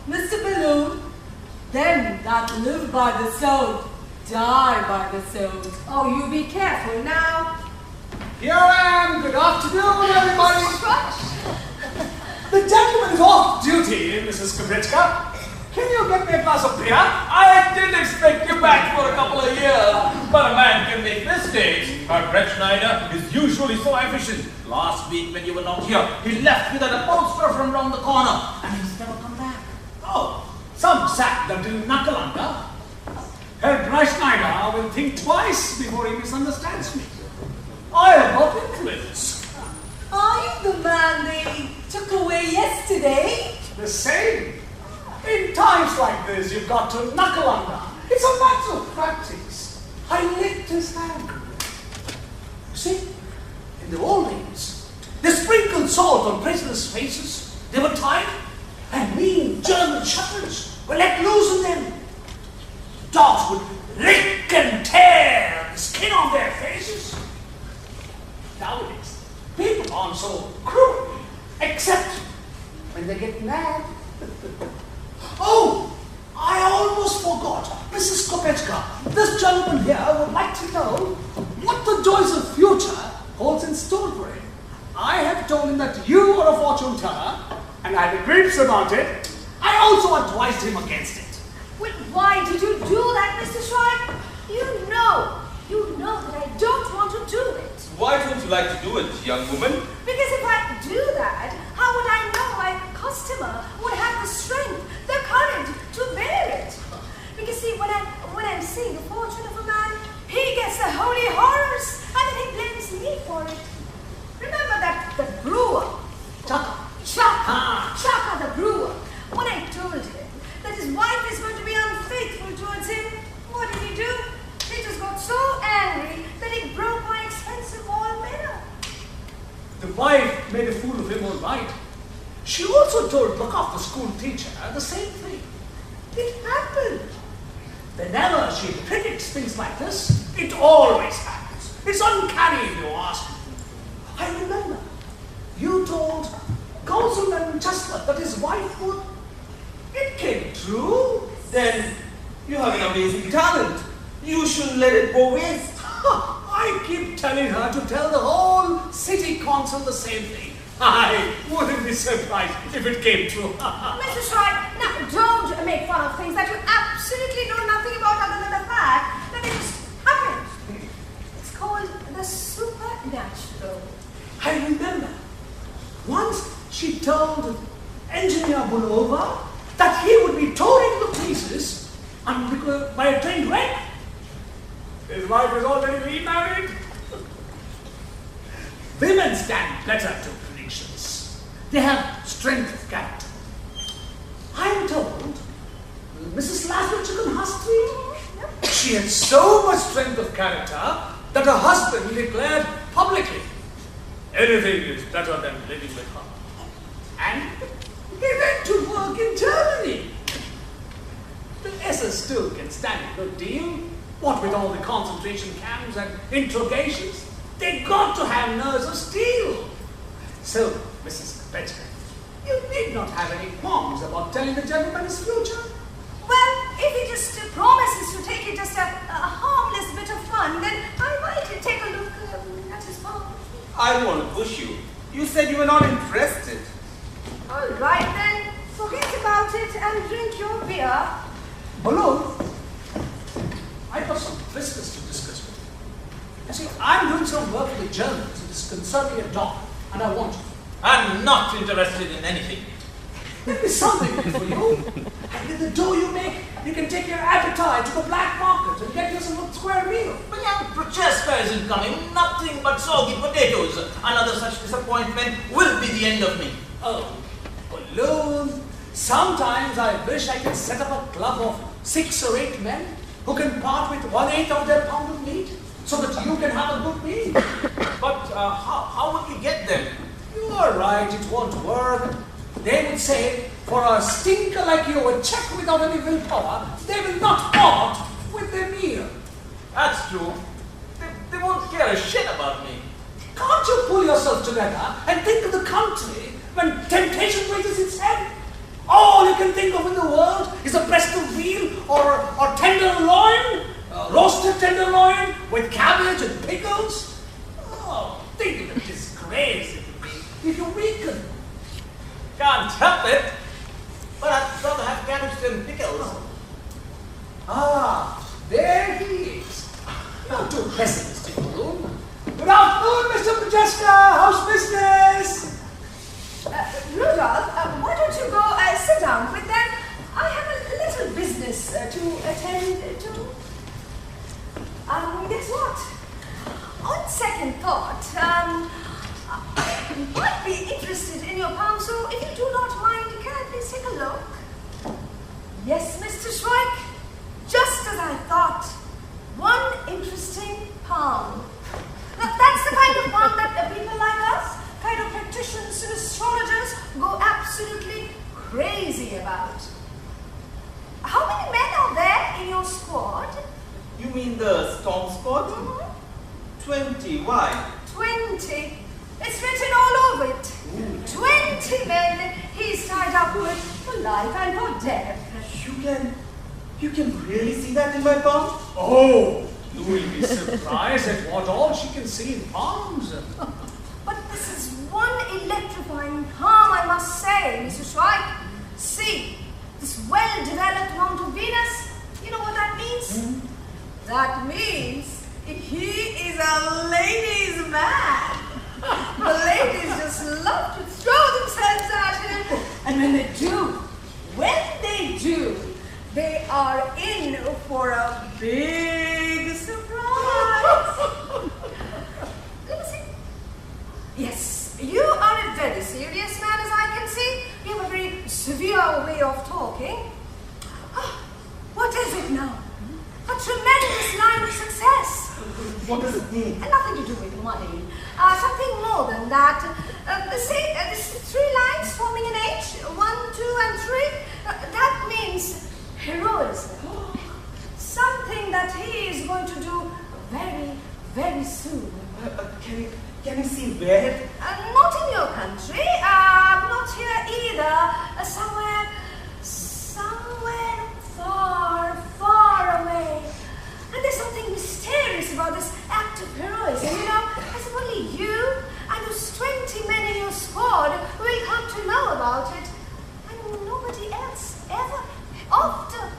Mr. Baloun, them that live by the sword die by the sword. Oh, you be careful now. Here I am. Good afternoon, everybody. The gentleman is off duty, Mrs. Kubitska. Can you get me a glass of beer? I didn't expect you back for a couple of years, but a man can make mistakes. Brettaschneider is usually so efficient. Last week when you were not here, he left with an upholsterer from round the corner, and he's never come back. Oh, some sap that didn't knuckle under. Herr Brettaschneider will think twice before he misunderstands me. I am not influenced. Are you the man they took away yesterday? The same. In times like this, you've got to knuckle under. It's a matter of practice. I licked his hand. You see, in the old days, they sprinkled salt on prisoners' faces. They were tied, and mean German shepherds were let loose on them. Dogs would lick and tear the skin on their faces. Nowadays, people aren't so cruel, except when they get mad. Oh, I almost forgot. Mrs. Kopechka, this gentleman here would like to know what the joys of future holds in store for him. I have told him that you are a fortune teller, and I had grapes about it. I also advised him against it. Well, why did you do that, Mr. Schweik? You know that I don't want to do it. Why don't you like to do it, young woman? Because if I do that, how would I know my customer would have the strength, the courage to bear it? Because see, when I'm seeing the fortune of a man, he gets the holy horrors and then he blames me for it. Remember that the brewer, Chaka the brewer, when I told him that his wife is going to be unfaithful towards him, what did he do? He just got so angry that he broke my expensive wall mirror. The wife made a fool of him, all right. She also told Buck, the school teacher, the same thing. It happened. Whenever she predicts things like this, it always happens. It's uncanny if you ask me. I remember you told Ghoshal and Chestnut that his wife would. It came true. Then you have an amazing talent. You shouldn't let it go waste. I keep telling her to tell the whole city council the same thing. I wouldn't be surprised if it came true. Mr. Schweik, now don't make fun of things that you absolutely know nothing about other than the fact that it just happened. It's called the supernatural. I remember once she told Engineer Bulova that he would be torn into pieces by a train wreck. His wife is already remarried. Women stand better to predictions. They have strength of character. I am told Mrs. Laswell Chickenhustry, she had so much strength of character that her husband declared publicly, anything is better than living with her. And he went to work in Germany. The SS still can stand a good deal. What with all the concentration camps and interrogations, they got to have nerves of steel. So, Mrs. Brettaschneider, you need not have any qualms about telling the gentleman his future. Well, if he just promises to take it just a harmless bit of fun, then I might take a look at his farm. I want to push you. You said you were not interested. All right then, forget about it and drink your beer. Baloun, I've got some business to discuss with you. You see, I'm doing some work with the Germans. It is concerning a dog, and I want you. I'm not interested in anything. There'll be something for you. And with the dough you make, you can take your appetite to the black market and get yourself a square meal. But young Prochazka isn't coming. Nothing but soggy potatoes. Another such disappointment will be the end of me. Oh, Baloun. Sometimes I wish I could set up a club of 6 or 8 men who can part with 1/8 of their pound of meat so that you can have a good meal. But how would we get them? You are right, it won't work. They would say, for a stinker like you, a check without any willpower, they will not part with their meal. That's true. They won't care a shit about me. Can't you pull yourself together and think of the country when temptation raises its head? All you can think of in the world is a breast of veal or tenderloin, roasted tenderloin with cabbage and pickles. Oh, think of the disgrace it would be if you weaken. Can't help it. But I'd rather have cabbage than pickles. Ah, there he is. Not too pessimistic, Baloun. Good afternoon, Mr. Prochazka. How's business? Rudolph, why don't you go sit down with them? I have a little business to attend to. Guess what? On second thought, I might be interested in your palm, so if you do not mind, can I please take a look? Yes, Mr. Schweik, just as I thought. One interesting palm. Now, that's the kind of palm that people like us, kind of practitioners and astrologers, go absolutely crazy about. How many men are there in your squad? You mean the storm squad? 20. Why? 20. It's written all over it. 20 men he's tied up with for life and for death. You can really see that in my palm? Oh, you will be surprised at what all she can see in palms. But this is one electrifying palm, I must say, Mr. Schweik. See, this well-developed Mount of Venus, you know what that means? That means he is a ladies' man. The ladies just love to throw themselves at him. And when they do, they are in for a big surprise. Let me see. Yes, you are a very serious man, as I can see. You have a very severe way of talking. What is it now? A tremendous line of success. What does it mean? And nothing to do with money. Something more than that. Say, 3 lines forming an H, 1, 2, and 3. That means heroism. Something that he is going to do very, very soon. Can you see where? Not in your country. Not here either. Somewhere far, far away. And there's something mysterious about this act of heroism, you know, as if only you and those 20 men in your squad will come to know about it, and nobody else ever after.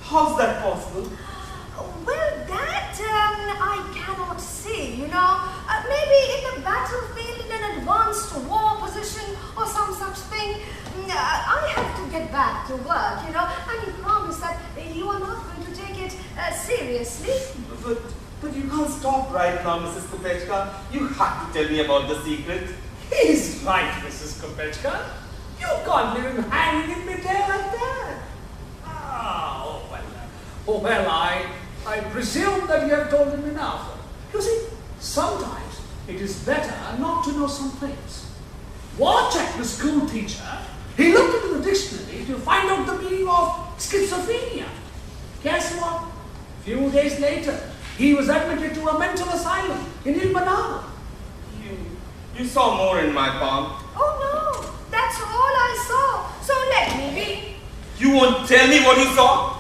How's that possible? Well, that I cannot see, you know. Maybe in the battlefield in an advanced war position or some such thing. I have to get back to work, you know, and you promise that you are not going to take it seriously. But you can't stop right now, Mrs. Kopechka. You have to tell me about the secret. He's right, Mrs. Kopechka. You can't leave him hanging in midair like that. Well, I presume that you have told him enough. You see, sometimes it is better not to know some things. Warchak, the school teacher, he looked into the dictionary to find out the meaning of schizophrenia. Guess what? A few days later, he was admitted to a mental asylum in Ilmanado. You saw more in my palm. Oh no, that's all I saw. So let me be. You won't tell me what you saw?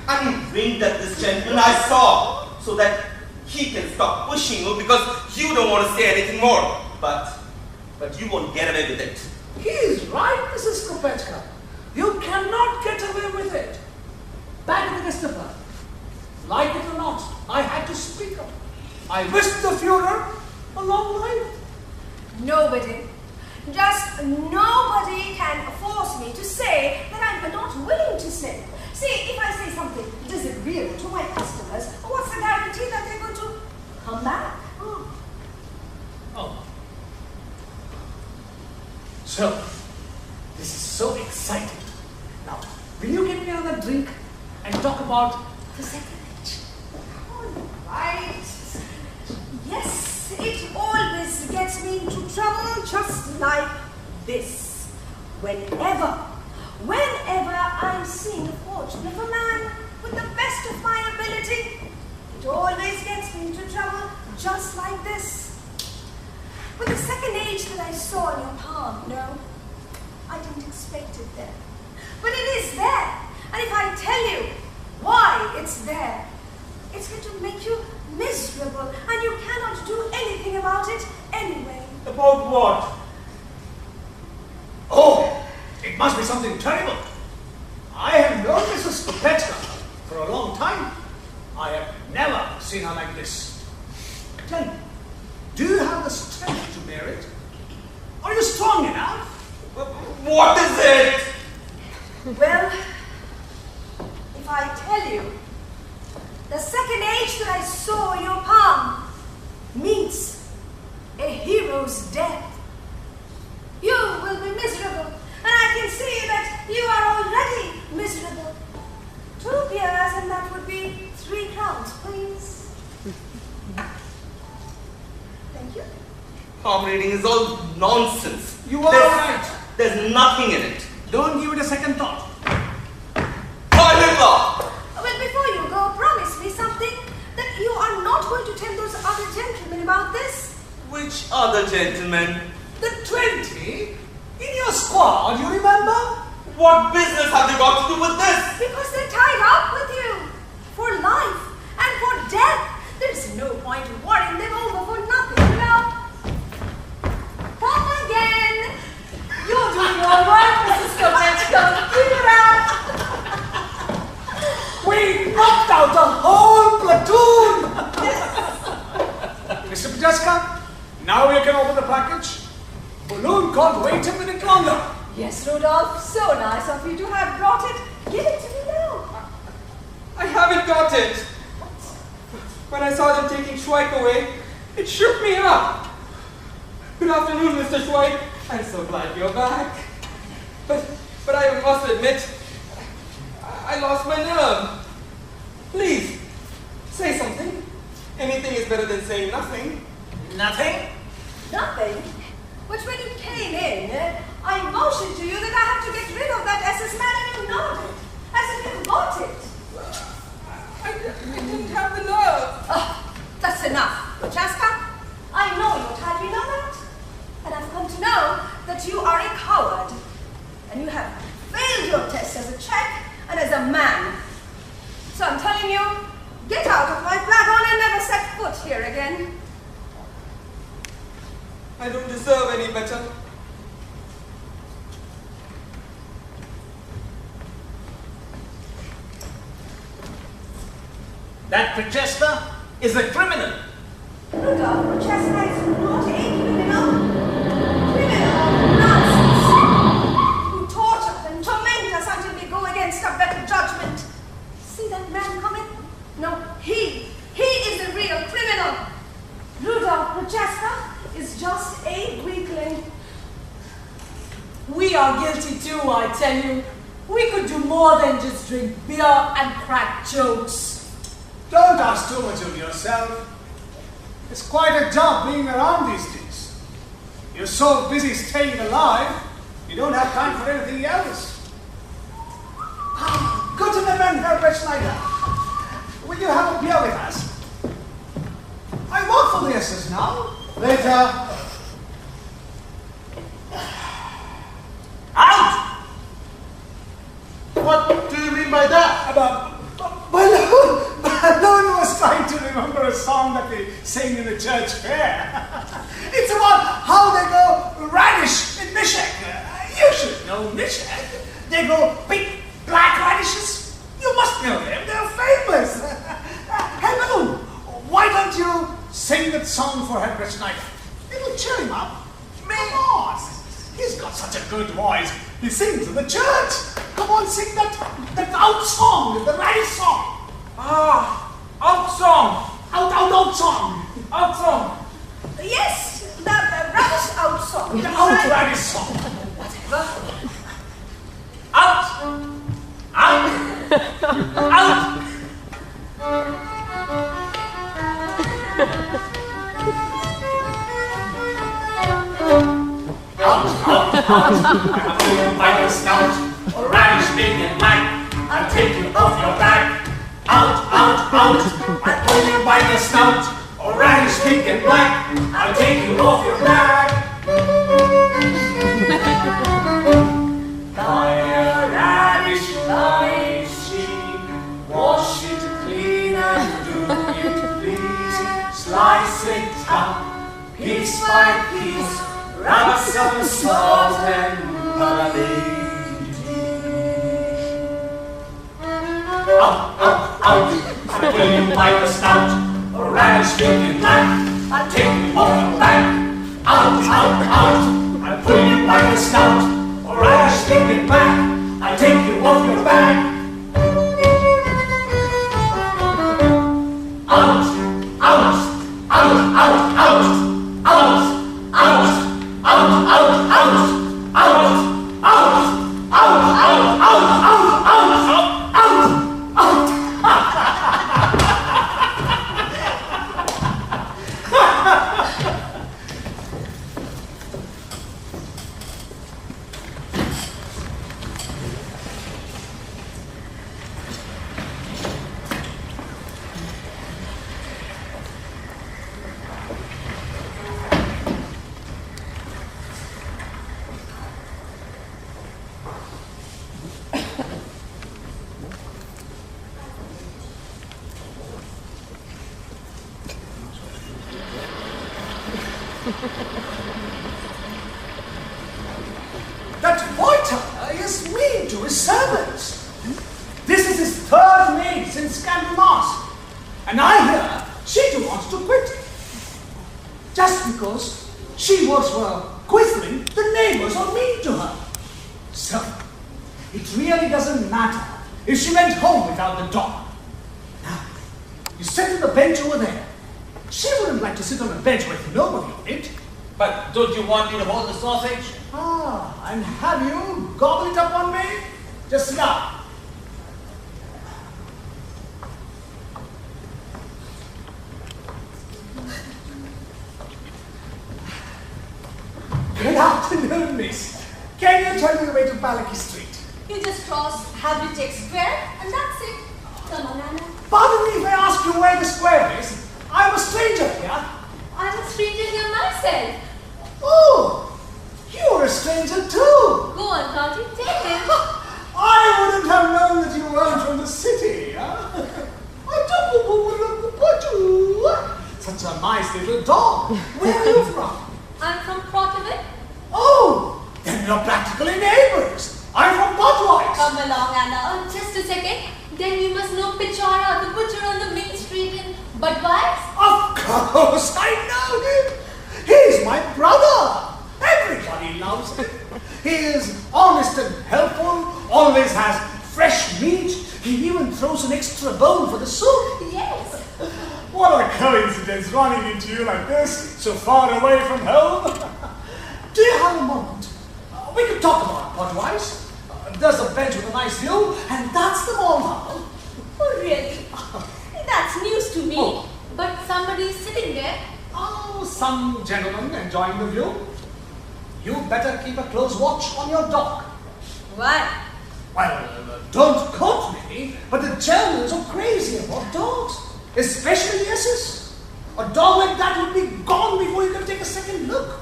And winked at this gentleman I saw, so that he can stop pushing you because you don't want to say anything more. But you won't get away with it. He is right, Mrs. Kopechka. You cannot get away with it. Back in the Gestapo, like it or not, I had to speak up. I wished the Führer a long life. Nobody, just nobody can force me to say that I'm not willing to say. See, if I say something disagreeable to my customers, what's the guarantee that they're going to come back? Oh. So, this is so exciting. Now, will you get me another drink and talk about the second age? All right. Yes, it always gets me into trouble just like this. Whenever I'm seeing the fortune of a man with the best of my ability, it always gets me into trouble just like this. With the second age that I saw in your palm, no, I didn't expect it there. But it is there. And if I tell you why it's there, it's going to make you miserable, and you cannot do anything about it anyway. About what? Oh, it must be something terrible. I have known Mrs. Kopechka for a long time. I have never seen her like this. Tell me, do you have the strength to bear it? Are you strong enough? What is it? Well, if I tell you, the second age that I saw in your palm means a hero's death. You will be miserable, and I can see that you are already miserable. 2 beers, and that would be 3 crowns, please. Thank you. Palm reading is all nonsense. You are right. There's nothing in it. Don't give it a second thought. Well, before you go, promise me something, that you are not going to tell those other gentlemen about this. Which other gentlemen? The 20 in your squad, you remember? What business have they got to do with this? Because they're tied up with you. For life and for death. There's no point in worrying them over for nothing, you know. Come again. You're doing all right, Mrs. Kopechka. Keep it up. We knocked out the whole platoon! Mr. Prochazka, can't wait a minute longer. Yes, Rudolph, so nice of you to have brought it. Give it to me now. I haven't got it. When I saw them taking Schweik away, it shook me up. Good afternoon, Mr. Schweik. I'm so glad you're back. But I must admit, I lost my nerve. Please, say something. Anything is better than saying nothing. Nothing? Nothing? But when you came in, I motioned to you that I have to get rid of that SS man and you nodded, as if you got it. I didn't have the nerve. Oh, that's enough, Prochazka. I know you had me know that. And I've come to know that you are a coward. And you have failed your test as a Czech and as a man. So I'm telling you, get out of my flagon and never set foot here again. I don't deserve any better. That Prochazka is a criminal. Rudolph, Prochazka is not a criminal. Criminal nonsense. Who torture and torment us until we go against our better judgment. See that man coming? No, he is the real criminal. Rudolph Prochazka is just a weakling. We are guilty too, I tell you. We could do more than just drink beer and crack jokes. Don't ask too much of yourself. It's quite a job being around these days. You're so busy staying alive, you don't have time for anything else. Go to the men, Herr Brettaschneider. Will you have a beer with us? I work for the SS now. Later. Out! What do you mean by that? Baloun was trying to remember a song that we sang in the church fair. It's about how they go radish in Mishek. You should know Mishek. They go big black radishes. You must know them. They're famous. Hey, Baloun, why don't you sing that song for Herr Brettaschneider? It'll cheer him up. Come on. He's got such a good voice. He sings in the church. Come on, sing that out song, the radish song. Out song. Out song. Out song. Yes, the radish out song. The out radish song. Whatever. Out! Out! Out! Out! I'll pull you by the snout, or radish big and black. I'll take you off your back. Out! I'll pull you by the snout, or radish big and black. I'll take you off your back. Buy a radish, buy sheep, wash it clean and do it please. Slice it up, piece by piece, rub some salt and parsley. Out! I'll pull you by the snout, or radish big and black. I'll take you off your back. Out! I'll pull you by the snout, or radish big and black. I'll take you off your back. Out! That waiter is mean to his servants. This is his third maid since Candlemas. And I hear she too wants to quit. Just because she works for a quizzing the neighbors are mean to her. So, it really doesn't matter if she went home without the dog. Now, you sit on the bench over there. She wouldn't like to sit on a bench with nobody on it. But don't you want me to hold the sausage? Ah, and have you gobbled it up on me? Just sit down. Good afternoon, miss. Can you tell me the way to Palaki Street? You just cross Habitat Square and that's it. Come on, Anna. Pardon me if I ask you where the square is. I'm a stranger here. I'm a stranger here myself. Oh, you're a stranger too. Go on, Kahi, take him. I wouldn't have known that you weren't from the city. Such a nice little dog. Where are you from? I'm from Auroville. Oh, then we're practically neighbors. I'm from Budweiser. Come along, Anna. Just a second. Then you must know Pichara, the butcher on the main street in Budweiser. Of course, I know him. He's my brother. Everybody loves him. He is honest and helpful, always has fresh meat. He even throws an extra bone for the soup. Yes. What a coincidence running into you like this, so far away from home. Do you have a moment? We could talk about Budweiser. There's a bench with a nice view, and that's the mall now. Oh, really? That's news to me. Oh. But somebody is sitting there. Oh, some gentleman enjoying the view. You better keep a close watch on your dog. Why? Well, don't quote me, but the Germans are crazy about dogs, especially the SS. A dog like that would be gone before you can take a second look.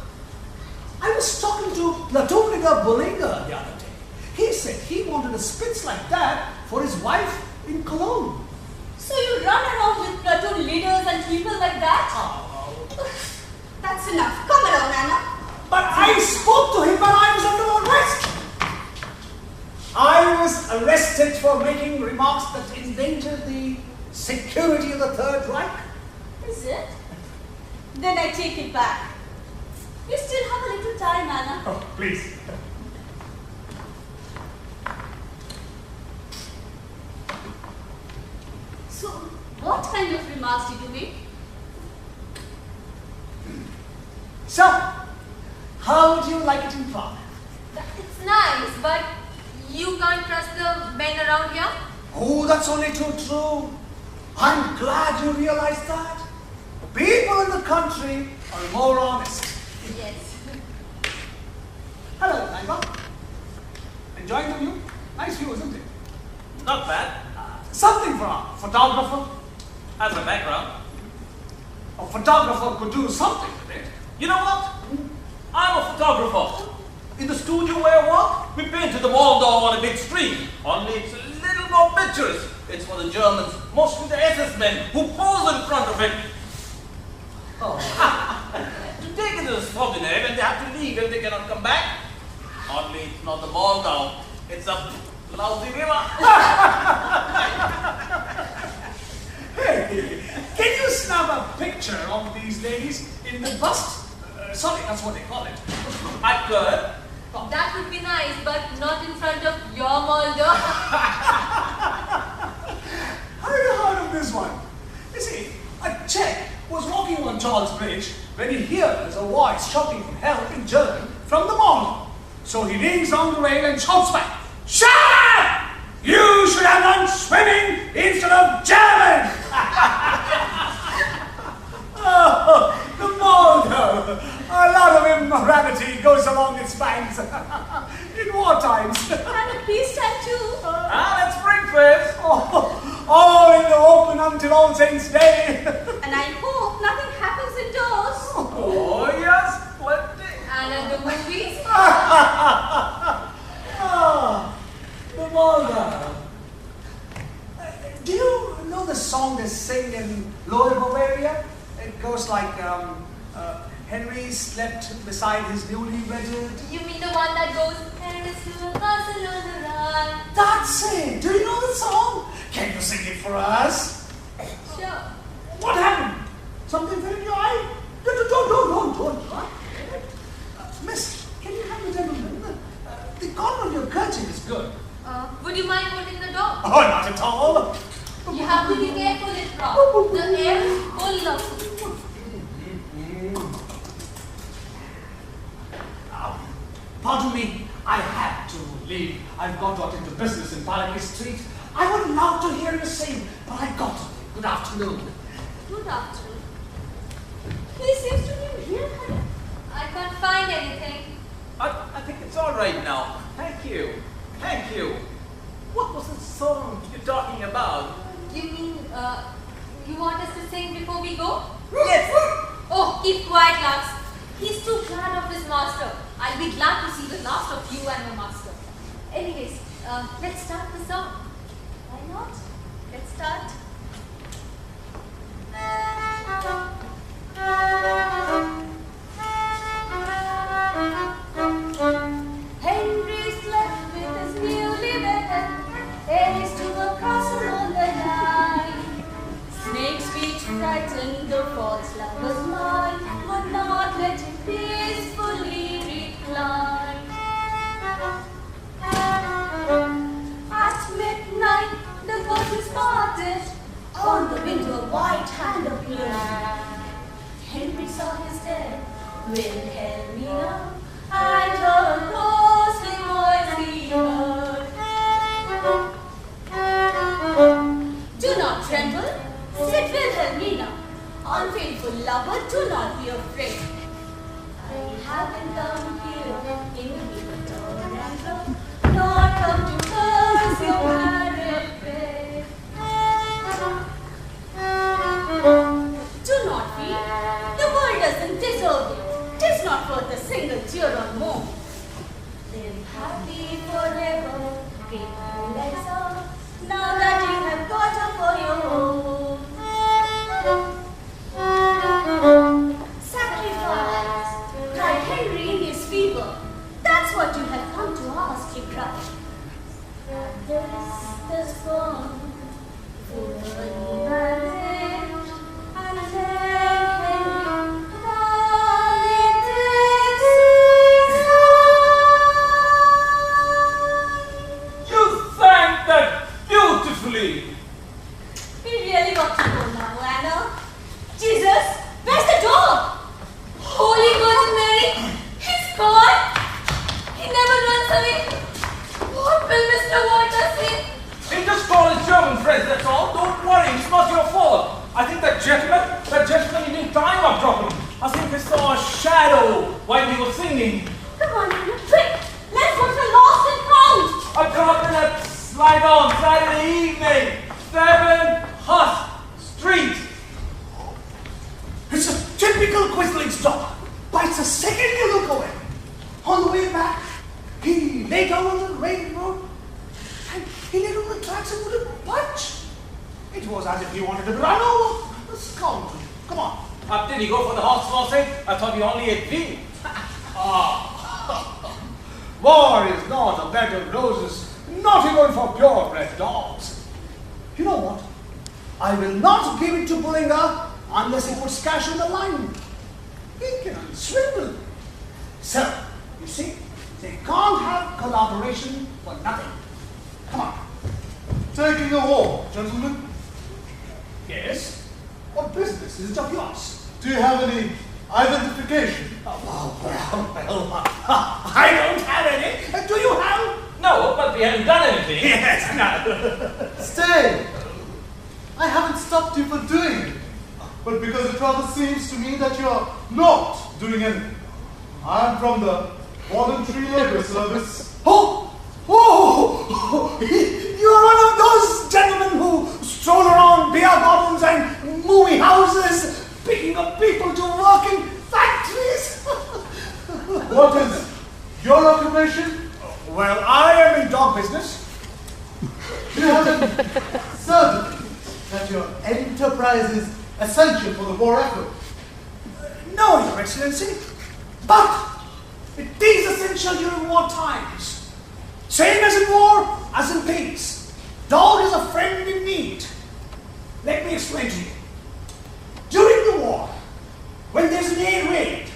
I was talking to platoon leader Bullinger the other day. He said he wanted a Spitz like that for his wife in Cologne. So you run around with platoon leaders and people like that? Oh. That's enough. Come along, Anna. But I spoke to him when I was under arrest. I was arrested for making remarks that endangered the security of the Third Reich. Is it? Then I take it back. You still have a little time, Anna. Oh, please. So, what kind of remarks did you make? So, how would you like it in Prague? It's nice, but you can't trust the men around here? Oh, that's only too true. I'm glad you realized that. People in the country are more honest. Yes. Hello, Naiva. Enjoying the view? Nice view, isn't it? Not bad. Something for a photographer. As a background. A photographer could do something with it. You know what? I'm a photographer. In the studio where I work, we painted the Moldau on a big screen. Only it's a little more pictures. It's for the Germans, mostly the SS men, who pose in front of it. Oh. To take it as a souvenir when they have to leave and they cannot come back. Only it's not the Moldau. It's a lousy river. Hey, can you snap a picture of these ladies in the bust? Sorry, that's what they call it. I could. That would be nice, but not in front of your Moldau. Have you heard of this one? You see, a Czech was walking on Charles Bridge when he hears a voice shouting for help in German from the mall. So he leans on the rail and shouts back, "Shut up! You should have learned swimming instead of German!" Oh, the Moldau! A lot of immorality goes along its banks in war times. And a peacetime too. That's breakfast. All in the open until All Saints' Day. And I hope nothing happens indoors. Oh, yes, plenty. And at the movies. The Moldau. Do you know the song they sing in Lower Bavaria? It goes like, Henry slept beside his newly wedded. You mean the one that goes, Paris to Barcelona? That's it! Do you know the song? Can you sing it for us? Sure. What happened? Something fell in your eye? Don't. Right? Miss, it is good. Would you mind holding the door? Oh, not at all. You have to be careful, it's wrong. The air is full of food. Pardon me, I had to leave. I've got into business in Parley Street. I would love to hear you sing, but I got to. Good afternoon. Good afternoon. He seems to be real hurry. I can't find anything. I think it's all right now. Thank you. Thank you. What was the song you're talking about? You mean, you want us to sing before we go? Yes. Oh, keep quiet, Lux. He's too glad of his master. I'll be glad to see the last of you and your master. Anyways, let's start the song. Why not? Let's start. Henry's left with his newly wedded heirs to a castle on the line. Snake's speech frightened the false lover's mind, would not let him peacefully recline. At midnight, the curtains parted, on the window a white hand appeared. Henry saw his dead Wilhelmina, and her ghostly voice he heard. Do not tremble, said Wilhelmina. Unfaithful lover, do not be afraid. I haven't come here in Toronto, nor come to curse your married babe. Do not fear, the world doesn't deserve you. 'Tis not worth a single tear or more. Live happy forever, great Eliza, now that you have got her for your own. Sacrifice, cried Henry in his fever. That's what you have come to ask, he cried. And this one, for early marriage, and then Henry, You sang that beautifully. We really got to go now, Anna. Jesus, where's the dog? Holy Virgin Mary, he's gone. He never runs away. What will Mr. Walter say? He just called his German friends, that's all. Don't worry, it's not your fault. I think that gentleman he didn't time up properly. I think he saw a shadow while he was singing. Come on, Anna, quick. Let's go to the lost and found. A dropping at slide on Saturday evening, 7 Huss Street. It's a typical Quisling's dog. Bites the second you look away. On the way back, he lay down on the railroad and he lay on the tracks and wouldn't budge. It was as if he wanted to run over. The scoundrel. Come on. Did he go for the horse sausage? I thought he only ate beef. War is not a bed of roses, not even for purebred dogs. You know what? I will not give it to Bullinger unless he puts cash on the line. He can only swindle. So, you see, they can't have collaboration for nothing. Come on. Taking a walk, gentlemen. Yes? What business is it of yours? Do you have any identification? Well, I don't have any. Do you have? No, but we haven't done anything. Yes, no. Stay! I haven't stopped you for doing it, but because it rather seems to me that you are not doing anything. I am from the Voluntary Labor Service. Oh, you're one of those gentlemen who stroll around beer gardens and movie houses, picking up people to work in factories. What is your occupation? Well, I am in dog business. Do you have any certificate that your enterprise is essential for the war effort? No, Your Excellency, but it is essential during war times. Same as in war, as in peace. Dog is a friend in need. Let me explain to you. During the war, when there's an air raid,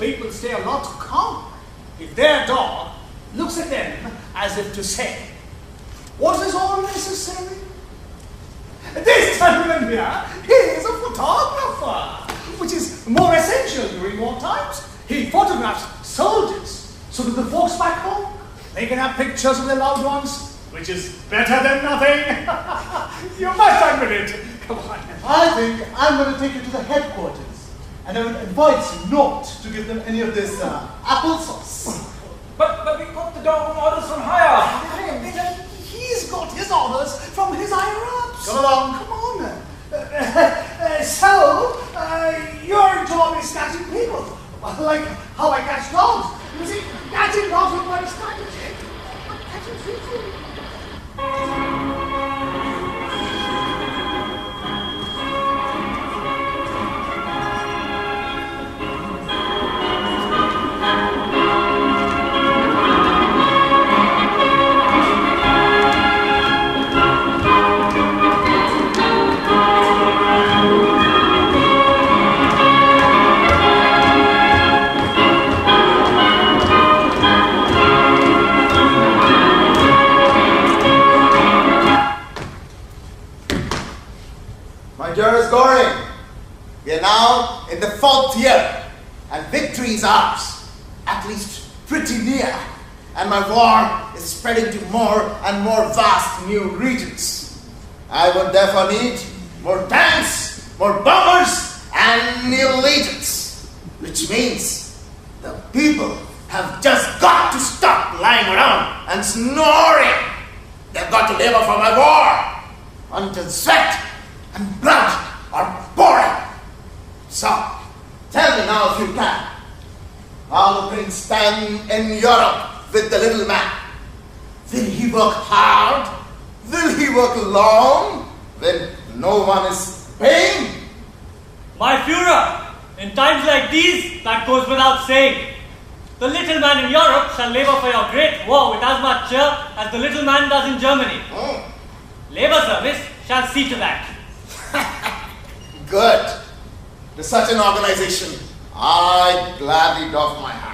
people stay a lot calmer if their dog looks at them as if to say, "What is all necessary?" This gentleman here, he is a photographer, which is more essential during war times. He photographs soldiers, so that the folks back home, they can have pictures of their loved ones, which is better than nothing. You must admit it. Come on. I think I'm going to take you to the headquarters, and I would advise you not to give them any of this applesauce. But we got the dog on orders from higher. He's got his orders from his higher-ups. Come along. Come on. Your job is catching people, like how I catch dogs. You see, catching dogs with my strategy. But catching people. Dearest Goring, we are now in the 4th year, and victory is ours, at least pretty near, and my war is spreading to more and more vast new regions. I would therefore need more tanks, more bombers, and new legions, which means the people have just got to stop lying around and snoring. They've got to labor for my war until sweat and blood are pouring. So, tell me now if you can, how will Prince stand in Europe with the little man? Will he work hard? Will he work long when no one is paying? My Führer, in times like these, that goes without saying. The little man in Europe shall labor for your great war with as much cheer as the little man does in Germany. Labor service shall see to that. Good. To such an organization, I gladly doff my hat.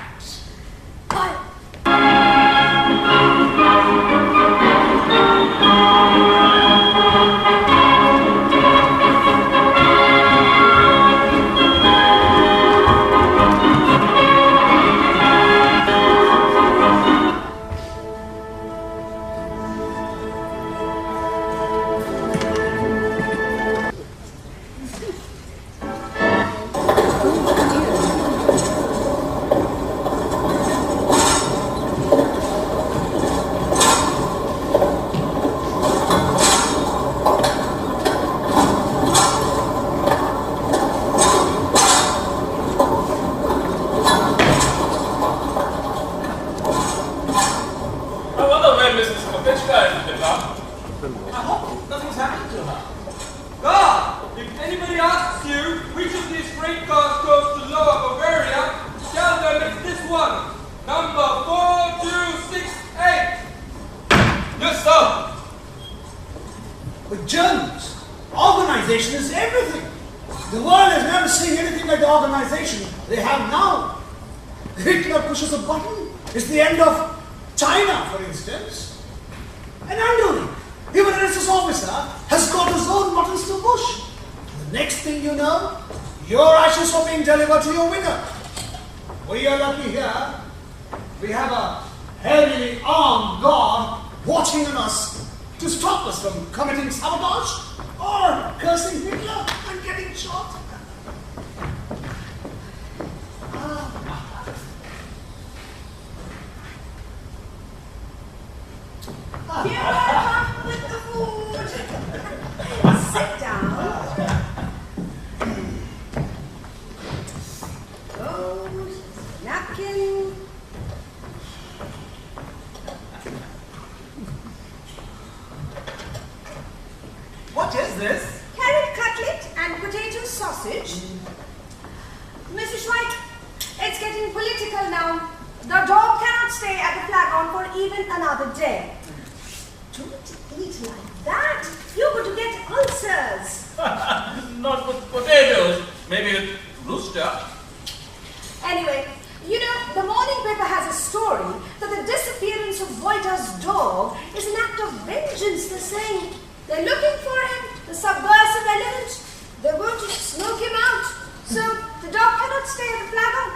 Anyway, you know, the morning paper has a story that the disappearance of Wojta's dog is an act of vengeance. They're saying they're looking for him, the subversive element. They're going to smoke him out. So the dog cannot stay at the flagon.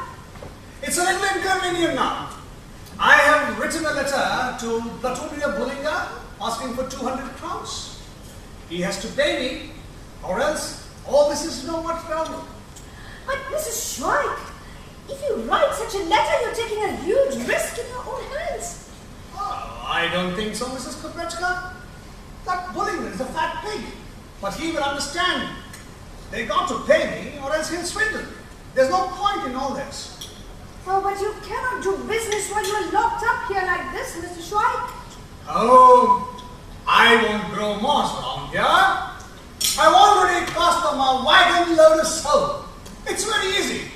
It's a little inconvenient now. I have written a letter to Platonia Bullinger asking for 200 crowns. He has to pay me, or else all this is no more trouble. But Mrs. Schweik, if you write such a letter, you're taking a huge risk in your own hands. Oh, I don't think so, Mrs. Koprechka. That Bullinger is a fat pig. But he will understand. They got to pay me, or else he'll swindle. There's no point in all this. Oh, but you cannot do business while you're locked up here like this, Mr. Schweik. Oh, I won't grow moss around here. I've already cost them a wagon load of soap. It's very easy.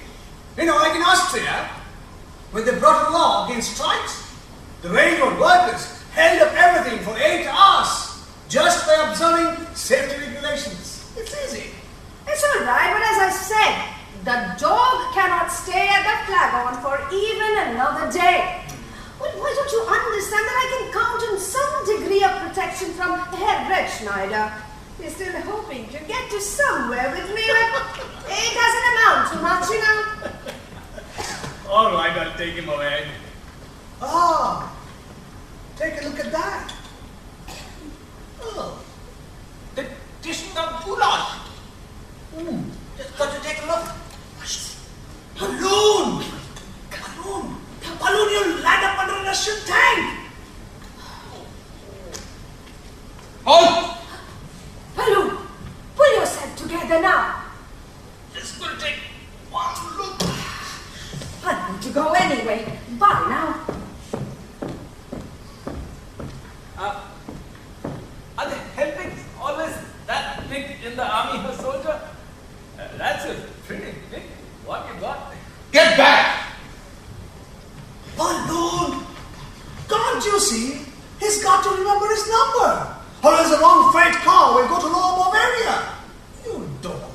You know, like in Austria, when they brought a law against strikes, the railroad workers held up everything for 8 hours just by observing safety regulations. It's easy. It's all right, but as I said, the dog cannot stay at the flagon for even another day. Well, why don't you understand that I can count on some degree of protection from Herr Brettaschneider? We're still hoping to get to somewhere with me, but it doesn't amount to much, you know. All right, I'll take him away. Ah, take a look at that. Oh, the dish of goulash. Just got to take a look. Baloun! Baloun! Baloun, you'll land up under a Russian tank! Halt! Baloun, pull yourself together now. Just going to take one look. I want to go anyway. Bye now. Are the helpings always that big in the army or soldier? That's a pretty big what you got. Get back! Baloun! Can't you see? He's got to remember his number. Or else the wrong freight car will go to Lower Bavaria. You dog.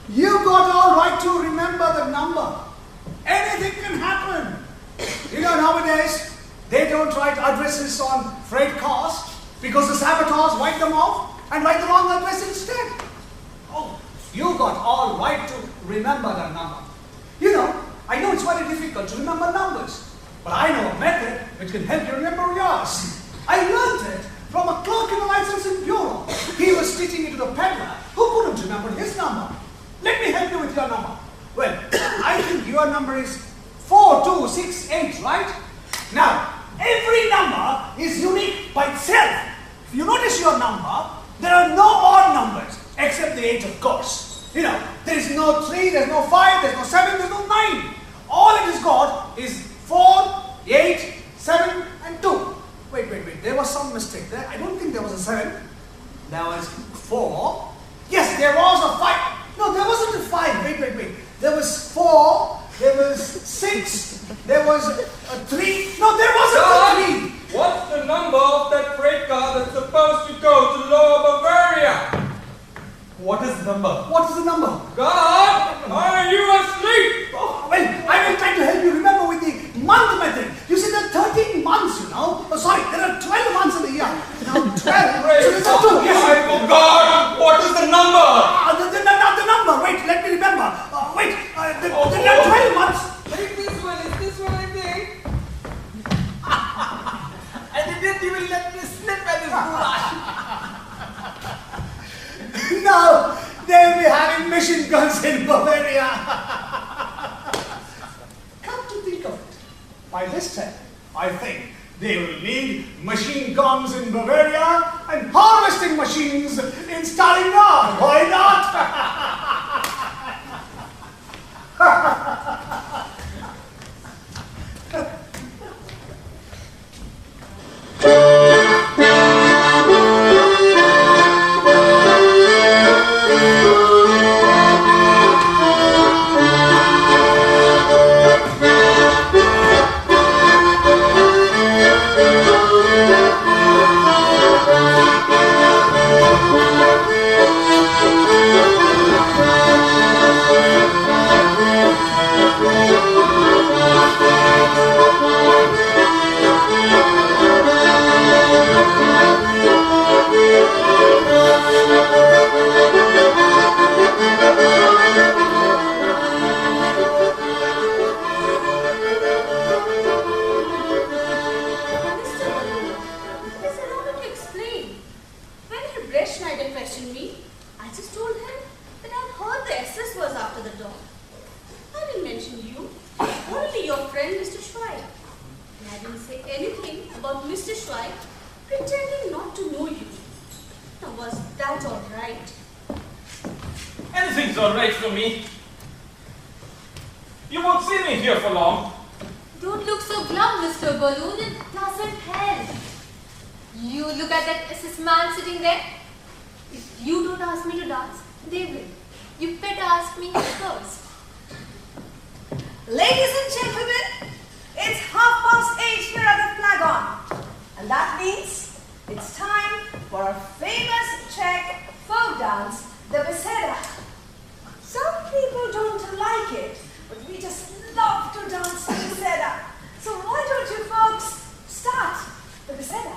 You got all right to remember the number. Anything can happen. You know, nowadays, they don't write addresses on freight cars because the saboteurs wipe them off and write the wrong address instead. Oh, you got all right to remember that number. You know, I know it's very difficult to remember numbers, but I know a method which can help you remember yours. I learned it from a clerk in the licensing bureau. He was teaching it to the peddler who couldn't remember his number. Let me help you with your number. Well, I think your number is 4268, right? Now, every number is unique by itself. If you notice your number, there are no odd numbers, except the 8, of course. You know, there is no 3, there's no 5, there's no 7, there's no 9. All it has got is 4, 8, 7, and 2. Wait. There was some mistake there. I don't think there was a 7. There was 4. Yes, there was a 5. No, there wasn't a 5. Wait. There was 4. There was 6. There was a 3. No, there wasn't a 3. What's the number of that freight car that's supposed to go to Lower Bavaria? What is the number? God, are you asleep? Oh, well, I will try to help you remember with the month method. You see, there are 13 months, you know. Oh, sorry, there are 12 months in the year. Now, 12. So there's a 2. Yes. I forgot. What is the number? The number. Wait, let me remember. There are 12 months. Take this one. Is this one, I think? And they didn't even let me slip at this goulash. Now, they'll be having machine guns in Bavaria. Come to think of it, by this time, I think they will need machine guns in Bavaria and harvesting machines in Stalingrad. Why not? say anything about Mr. Schweik, pretending not to know you. Now, was that all right? Anything's all right for me. You won't see me here for long. Don't look so glum, Mr. Baloun. It doesn't help. You look at that SS man sitting there. If you don't ask me to dance, they will. You better ask me first. Ladies and gentlemen, it's 8:30 here at the Flagon. And that means it's time for our famous Czech folk dance, the Beseda. Some people don't like it, but we just love to dance the Beseda. So why don't you folks start the Beseda?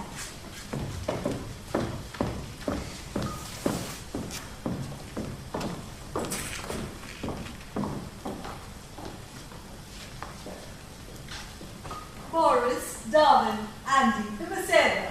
Boris, Darwin, Andy, the Beseda.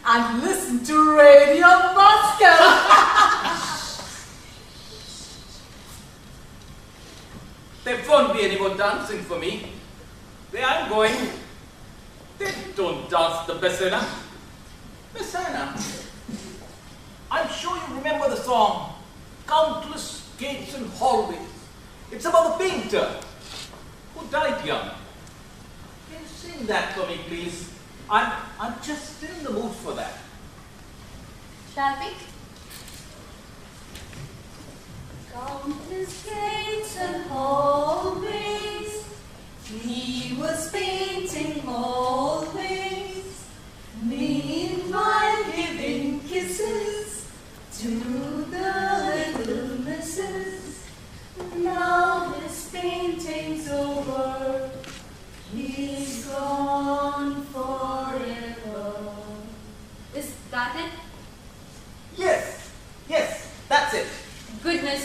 And listen to Radio Moscow. There won't be any more dancing for me. Where I'm going, they don't dance the Beseda. Beseda? I'm sure you remember the song, Countless Gates and Hallways. It's about the painter who died young. Can you sing that for me, please? I'm just in the mood for that. Shall we? Countless gates and hallways, he was painting always, meanwhile giving kisses to the little misses. Now his painting's over, he's gone forever. Is that it? Yes, that's it. Goodness,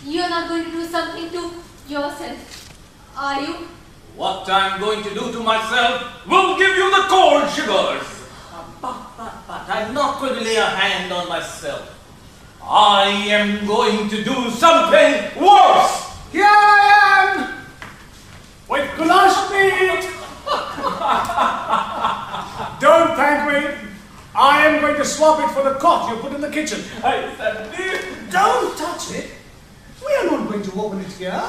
you're not going to do something to yourself, are you? What I'm going to do to myself will give you the cold shivers. But I'm not going to lay a hand on myself. I am going to do something worse. Here I am! With goulash meat! Don't thank me. I am going to swap it for the cot you put in the kitchen. Don't touch it. We are not going to open it here.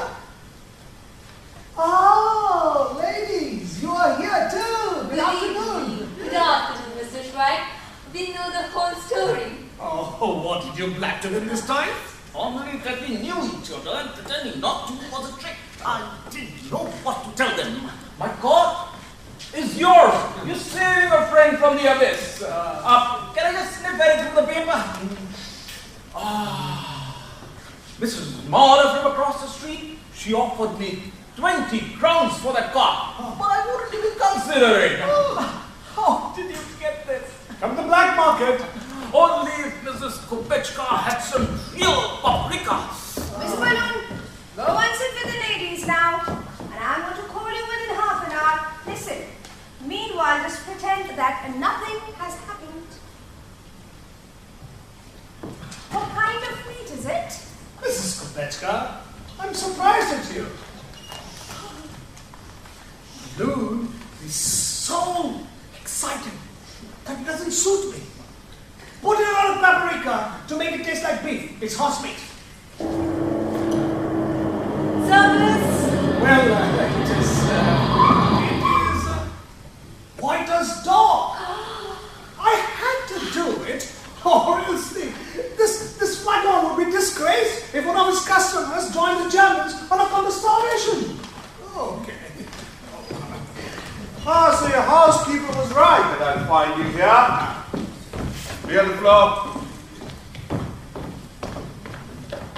Oh, ladies, you are here too. Good afternoon. Good afternoon, Mr. Schweik. We know the whole story. Oh, what did you black to them this time? Only that we knew each other and pretending not to was a trick. I didn't know what to tell them. My God is yours. You're saving a friend from the abyss. Can I just snip at it through the paper? Mrs. Mahler from across the street, she offered me 20 crowns for that car, but I wouldn't even consider it. How did you get this? From the black market. Only if Mrs. Kubechka had some real paprika. Miss Baloun, go and sit with the ladies now. And I'm going to call you within half an hour. Listen, meanwhile, just pretend that nothing has happened. What kind of meat is it? Mrs. Kubechka, I'm surprised at you. Baloun is so excited that it doesn't suit me. Put in a lot of paprika to make it taste like beef. It's horse meat. Service! Well, it is Pointer's dog. I had to do it, or else this flagon would be disgraced if one of his customers joined the Germans on account of starvation. Okay. Ah, so your housekeeper was right that I'd find you here. Be on the floor.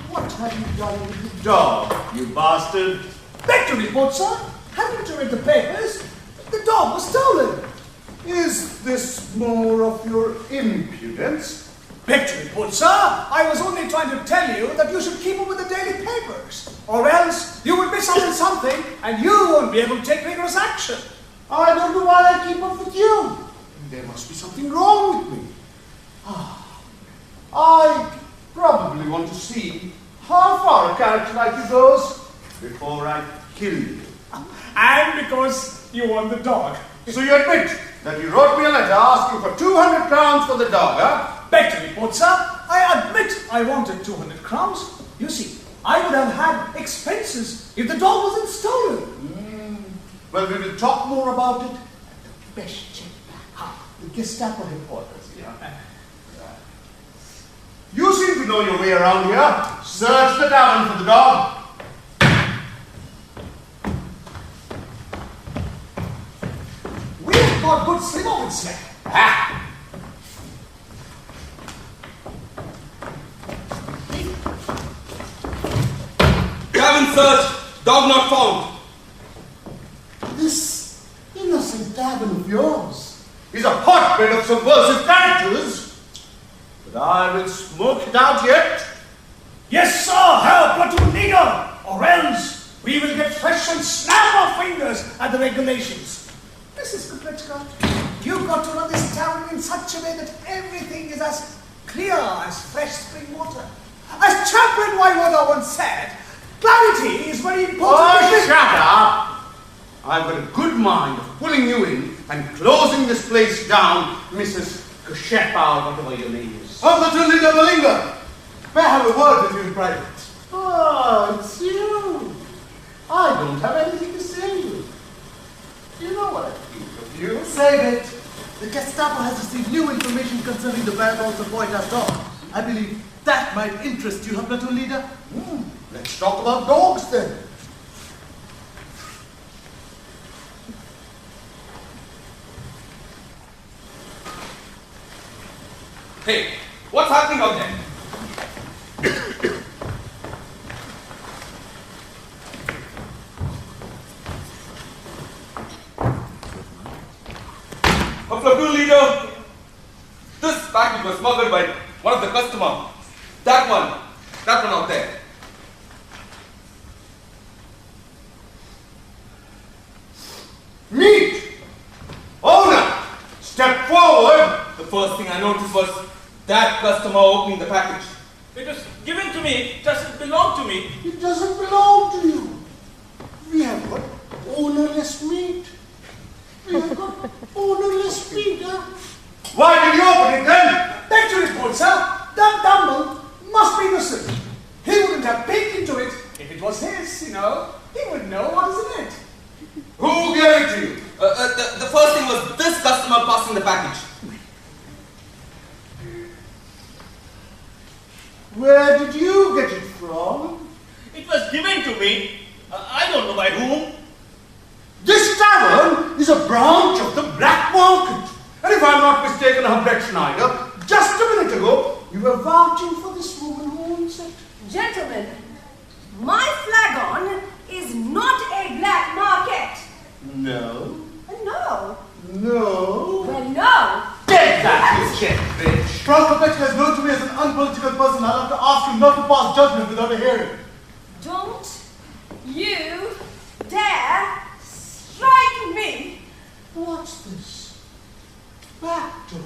What have you done with the dog, you bastard? Beg to report, sir. Happened to read the papers. The dog was stolen. Is this more of your impudence? Beg to report, sir. I was only trying to tell you that you should keep up with the daily papers, or else you will miss out on something and you won't be able to take vigorous action. I don't know why I keep up with you. There must be something wrong with me. I probably want to see how far a character like you goes before I kill you. And because you want the dog. So you admit that you wrote me a letter asking for 200 crowns for the dog, huh? Beg to report, sir. I admit I wanted 200 crowns. You see, I would have had expenses if the dog wasn't stolen. Well, we will talk more about it at the best check back. The Gestapo headquarters, yeah. You seem to know your way around here. Search the tavern for the dog. We've got good slimmers here. Tavern search, dog not found. This innocent tavern of yours is a hotbed of subversive characters. But I will smoke it out yet. Yes, sir, Herr Platoon Leader, or else we will get fresh and snap our fingers at the regulations. Mrs. Kubechka, you've got to run this tavern in such a way that everything is as clear as fresh spring water. As Chaplain Waiwoda once said, clarity is very important. Oh, shut up! I've got a good mind of pulling you in and closing this place down, Mrs. Koushik, whatever your name is. I'm the true leader, Bullinger. May I have a word with you in private? Oh, it's you. I don't have anything to say to you. You know what I think of you. Save it. The Gestapo has received new information concerning the whereabouts of Pointer's dog. I believe that might interest you, platoon leader. Let's talk about dogs then. Hey, what's happening out there? A platoon leader, this package was smuggled by one of the customers. That one out there. Meet! Owner! Step forward! The first thing I noticed was that customer opening the package. It was given to me. It doesn't belong to me. It doesn't belong to you. We have got ownerless meat. We have got ownerless meat, huh? Why did you open it then? Beg to report, sir, that Dumble must be innocent. He wouldn't have peeked into it if it was his, you know. He would know what is in it. Who gave it to you? The first thing was this customer passing the package. Where did you get it from? It was given to me. I don't know by whom. This tavern is a branch of the black market. And if I'm not mistaken, Brettaschneider, just a minute ago, you were vouching for this woman who owns it. Gentlemen, my flagon is not a black market. No. No. No. Well, no. Take that, you shit bitch. Frau Kopechka is known to me as an unpolitical person. I'll have to ask him not to pass judgment without a hearing. Don't you dare strike me! What's this? Back talk.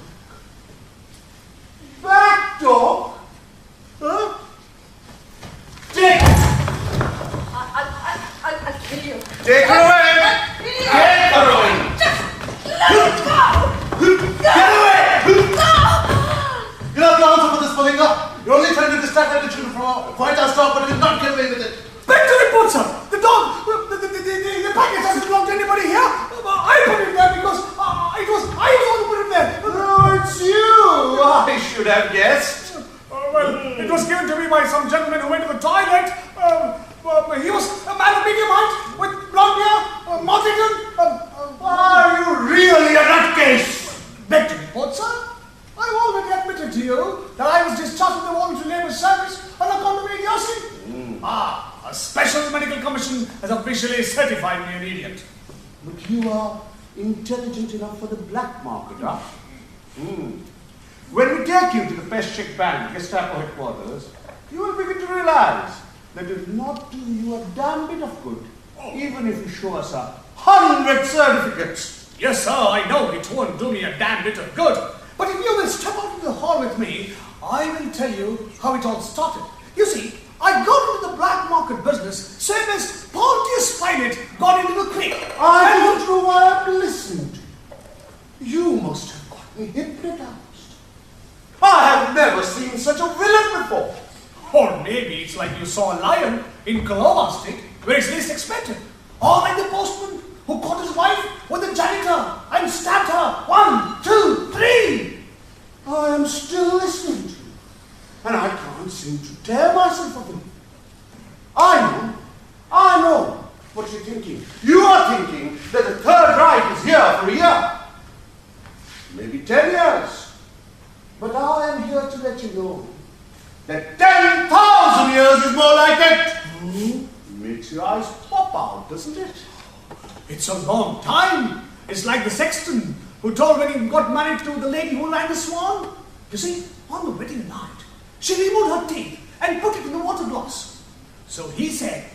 Back talk? Huh? Take it! I'll kill you. Take her away! I'll kill you. Take her away! Just let me go! Get away! No! You have to answer for this, Bullinger. You're only trying to distract attention from a vital stock, but you will not get away with it. Back to report, sir. The dog, the package doesn't belong to anybody here. I put it there because I was the one who put it there. Oh, it's you! I should have guessed. Well, it was given to me by some gentleman who went to the toilet. He was a man of medium height with blonde hair, Martington. Are you really a nutcase? Back to report, sir. I've already admitted to you that I was discharged from the voluntary labour service on account of idiocy. A special medical commission has officially certified me an idiot. But you are intelligent enough for the black market, huh? When we take you to the Peshchik Bank, Gestapo headquarters, you will begin to realize that it will not do you a damn bit of good, even if you show us 100 certificates. Yes, sir, I know it won't do me a damn bit of good. But if you will step out into the hall with me, I will tell you how it all started. You see, I got into the black market business, same as Pontius Pilate got into the creek. I don't know why I've listened. You must have got me hypnotized. I have never seen such a villain before. Or maybe it's like you saw a lion in Kalova Street, where it's least expected. Or like the postman who caught his wife with the janitor and stabbed her 1, 2, 3. I am still listening to you, and I can't seem to tear myself of it. I know what you're thinking. You are thinking that the Third Reich is here for a year, maybe 10 years. But I am here to let you know that 10,000 years is more like it. Makes your eyes pop out, doesn't it? It's a long time. It's like the sexton who told when he got married to the lady who ran the swan. You see, on the wedding night, she removed her teeth and put it in the water glass. So he said,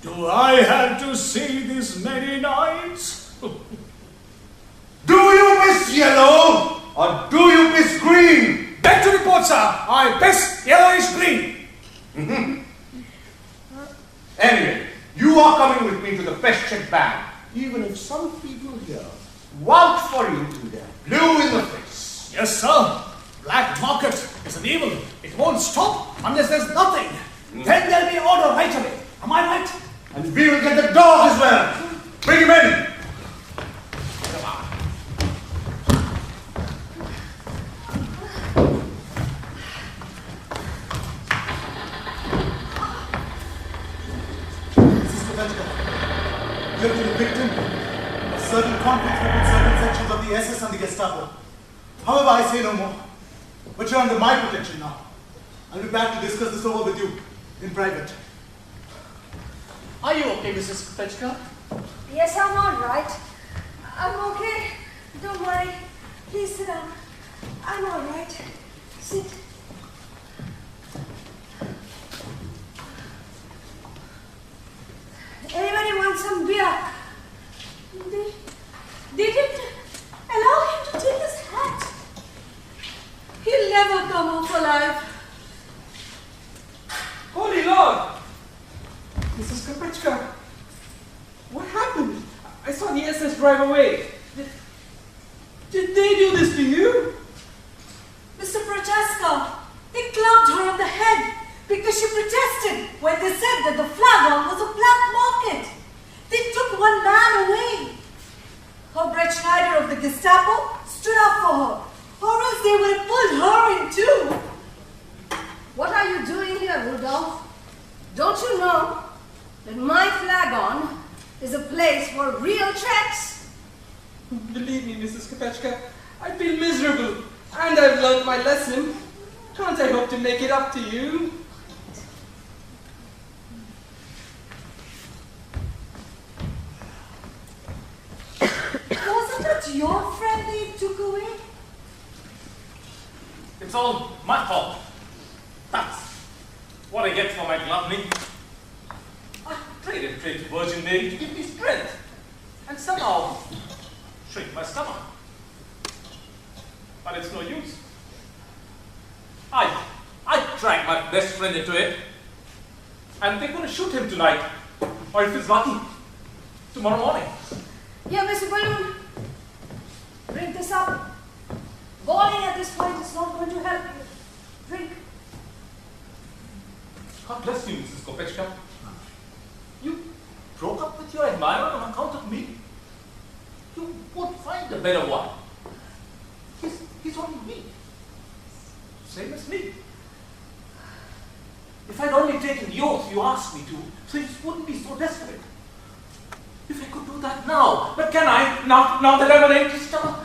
"Do I have to see this many nights?" Do you miss yellow or do you miss green? Back to report, sir. I miss yellowish green. Anyway, you are coming with me to the Peshchik Bank, even if some people here vouch for you till they're blue in the face. Yes, sir. Black market is an evil. It won't stop unless there's nothing. Then there'll be order right away. Am I right? And we will get the dog as well. Bring him in. You have been a victim of certain conflicts between certain sections of the SS and the Gestapo. However, I say no more. But you're under my protection now. I'll be back to discuss this over with you in private. Are you okay, Mrs. Kopechka? Yes, I'm all right. I'm okay. Don't worry. Please sit down. I'm all right. Sit. Anybody want some beer? They didn't allow him to take his hat. He'll never come off alive. Holy Lord! Mrs. Kopechka, what happened? I saw the SS drive away. Did they do this to you? Mr. Prochazka, they clubbed her on the head because she protested when they said that the flag was a black market. They took one man away. Her Brettaschneider of the Gestapo stood up for her, or else they would have pulled her in too. What are you doing here, Rudolph? Don't you know that my flagon is a place for real treks? Believe me, Mrs. Kopechka, I've been miserable, and I've learned my lesson. Can't I hope to make it up to you? Wasn't it your friend they took away? It's all my fault. That's what I get for my gluttony. I prayed and prayed to Virgin Mary to give me strength, and somehow shrink my stomach. But it's no use. I dragged my best friend into it, and they're going to shoot him tonight, or if he's lucky, tomorrow morning. Here, Mr. Baloun. Drink this up. Bawling at this point is not going to help you. Drink. God bless you, Mrs. Kopechka. You broke up with your admirer on account of me. You won't find a better one. He's only me. Same as me. If I'd only taken the oath you asked me to, things wouldn't be so desperate. If I could do that now, but can I, now that I'm an empty stomach?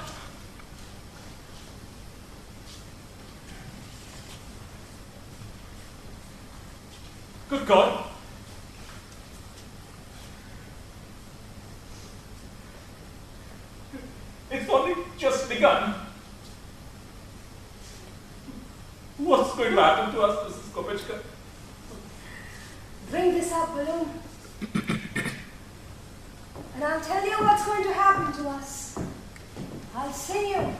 Good God. It's only just begun. What's going to happen to us, Mrs. Kopechka? Bring this up, Baloun. And I'll tell you what's going to happen to us. I'll sing you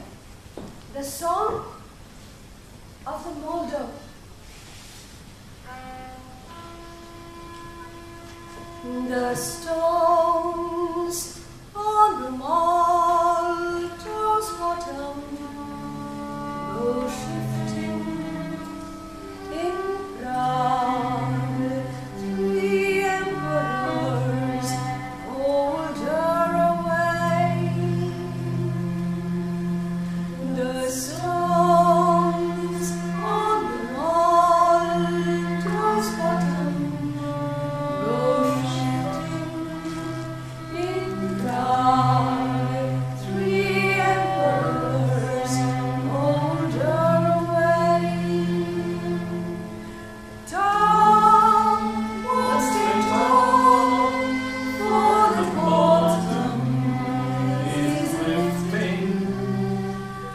the song of the Moldo. The stones on the Moldo's bottom go shifting in Prague. Three emperors older away. The stones on the Moldo's bottom go shifting in Prague. Three emperors older away. Tom was still tall, for the bottom is lifting.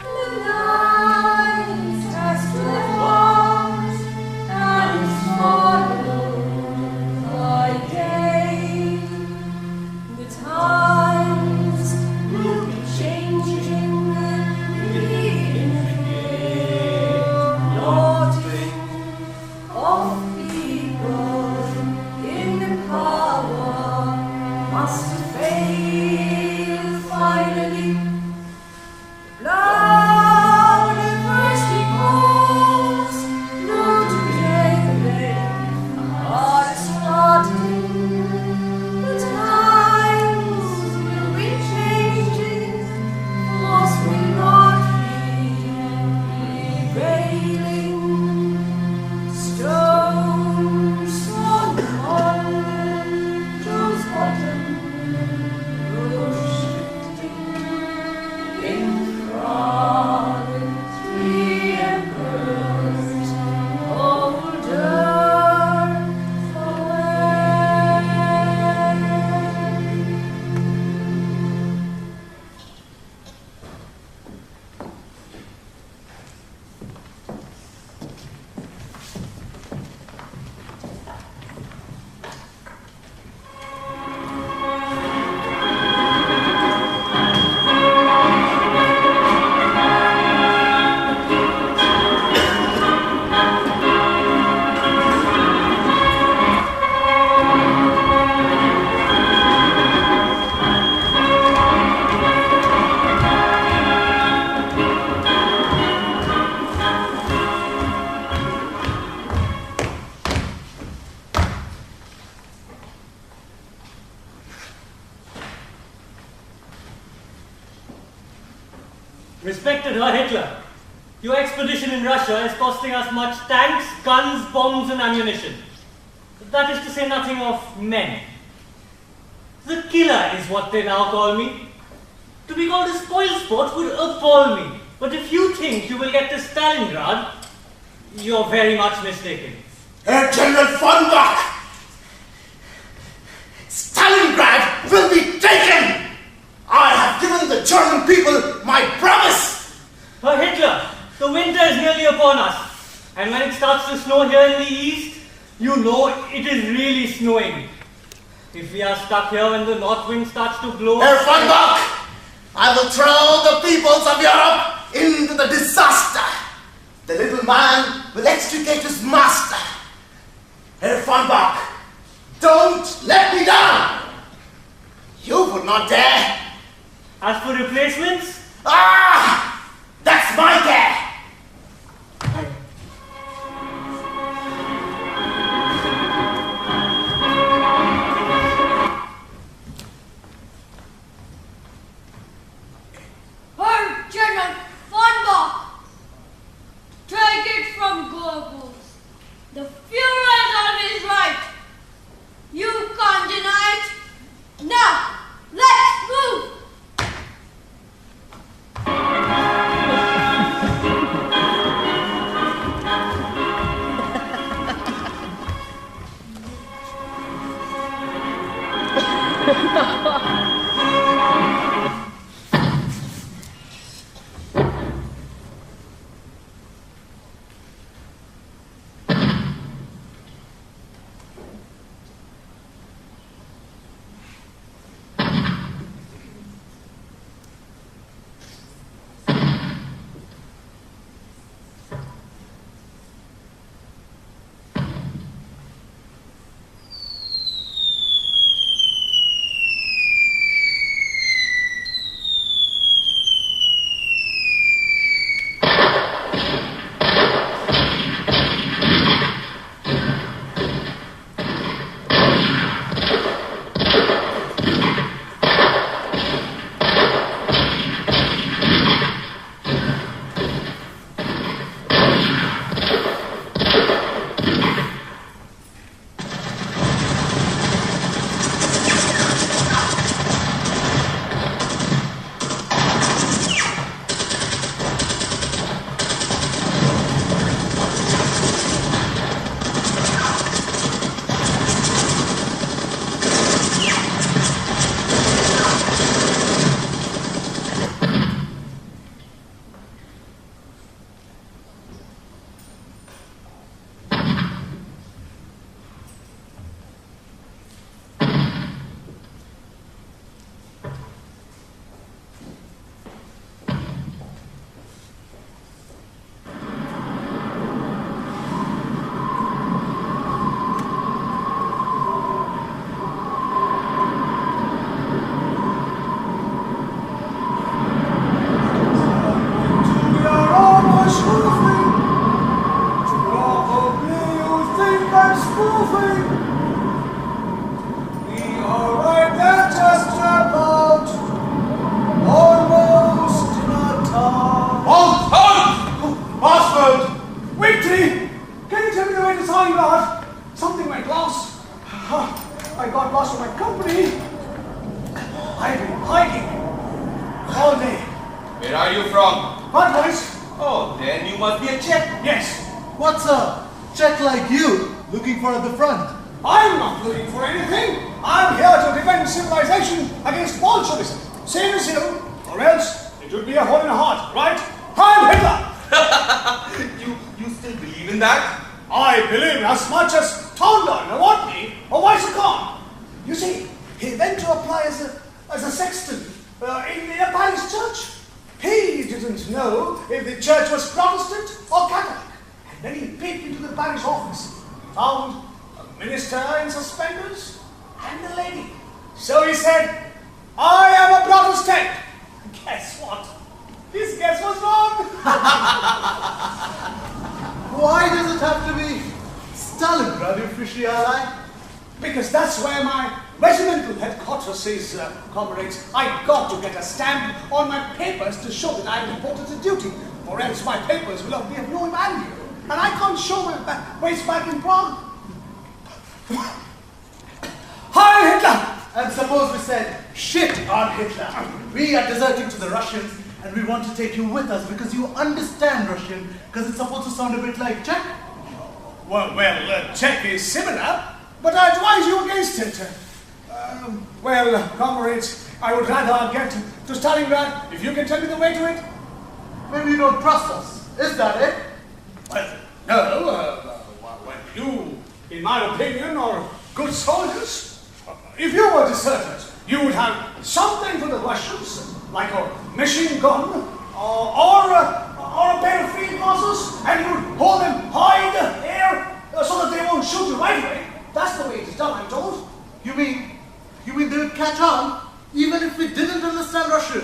The night has closed and is followed by day. The times will be changing, lording of people in the power must fail finally. Blood at first equals, no today they are starting. The times will be changing, force will not be prevailing. Stones on the Moldo's bottom go shifting in Prague. Three emperors older Respected Herr Hitler, your expedition in Russia is costing us much tanks, guns, bombs and ammunition. That is to say nothing of men. The killer is what they now call me. To be called a spoilsport would appall me. But if you think you will get to Stalingrad, you're very much mistaken. Herr General von Bach! Stalingrad will be taken! I have given the German people my promise! Herr Hitler, the winter is nearly upon upon us. And when it starts to snow here in the east, you know it is really snowing. If we are stuck here when the north wind starts to blow... Herr von Bock, I will throw the peoples of Europe into the disaster. The little man will extricate his master. Herr von Bock, don't let me down. You would not dare. As for replacements? That's my care. Herr General von Bock, take it from Goebbels. The Führer is always right. You can't deny it. Now, let's move. Comrades, I got to get a stamp on my papers to show that I am reported to duty, or else my papers will be of no value, and I can't show my waste back in Prague. Hi, Hitler! And suppose we said, shit on Hitler. We are deserting to the Russians, and we want to take you with us because you understand Russian, because it's supposed to sound a bit like Czech. Well, Czech is similar, but I advise you against it. Well, comrades, I would rather get to Stalingrad if you can tell me the way to it. Maybe you don't trust us. Is that it? Well, you, in my opinion, are good soldiers. If you were deserters, you would have something for the Russians, like a machine gun or a pair of field glasses, and you'd hold them high in the air so that they won't shoot you right away. That's the way it's done, I'm told. You mean they would catch on even if we didn't understand Russian?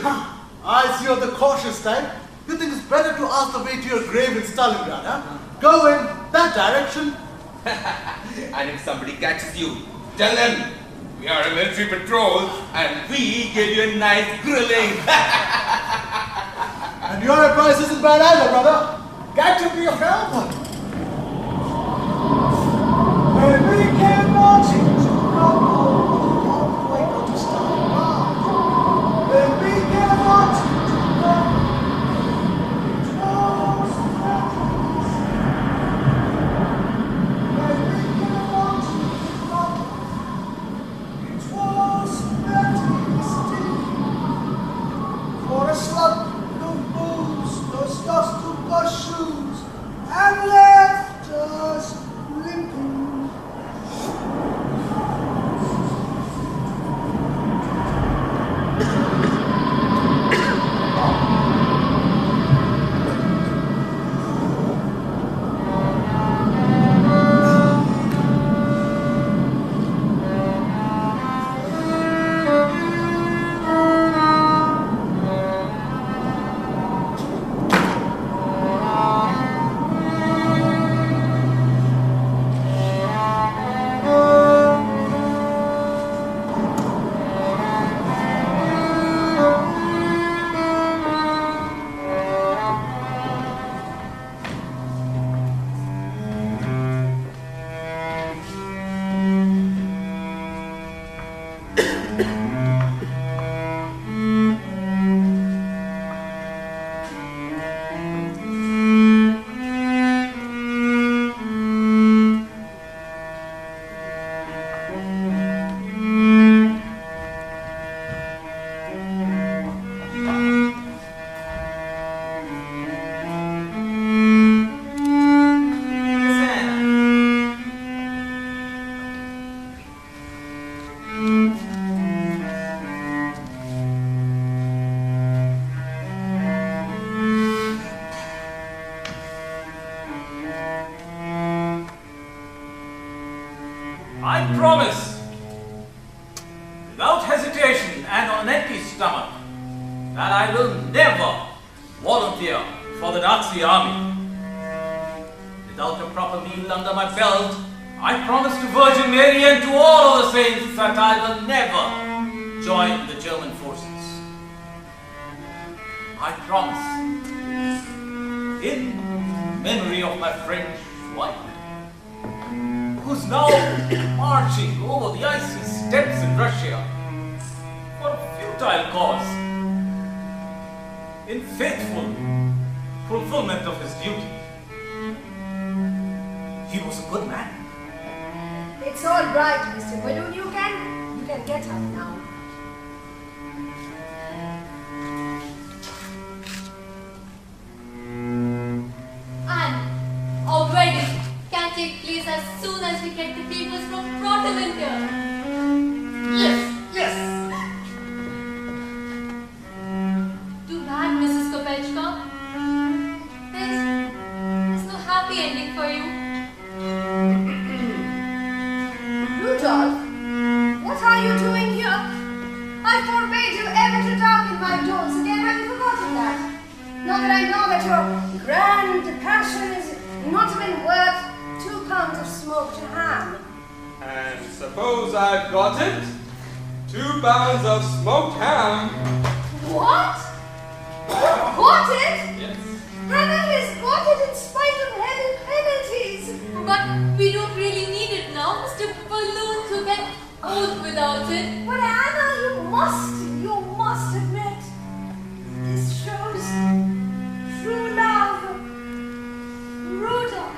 I see you're the cautious type. You think it's better to ask the way to your grave in Stalingrad, huh? Go in that direction. And if somebody catches you, tell them we are a military patrol and we give you a nice grilling. And your advice isn't bad either, brother. Got to be of help. When we came marching to all the way to Stalingrad. When we came marching to a slug of booze, those dust took our shoes and left us limping. I promise, without hesitation and on an empty stomach, that I will never volunteer for the Nazi army. Without a proper meal under my belt, I promise to Virgin Mary and to all of the saints that I will never join the German forces. I promise, in memory of my friend Schweik, who's now marching over the icy steppes in Russia for a futile cause, in faithful fulfillment of his duty. He was a good man. It's all right, Mr. Baloun. You can get up now. And our wedding can take place as soon as we get the papers from Auroville here. Yes. Too bad, Mrs. Kopechka. There's no happy ending for you. Rudolph, what are you doing here? I forbade you ever to darken my doors again. Have you forgotten that? Now that I know that your grand passion is not even worth 2 pounds of smoked ham. And suppose I've got it? 2 pounds of smoked ham. What? You got it? Yes. Hannah has got it in spite of heavy penalties. But we don't really need it now. Mr. Baloun took an oath without it. But Anna, you must admit, this shows true love. Rudolph.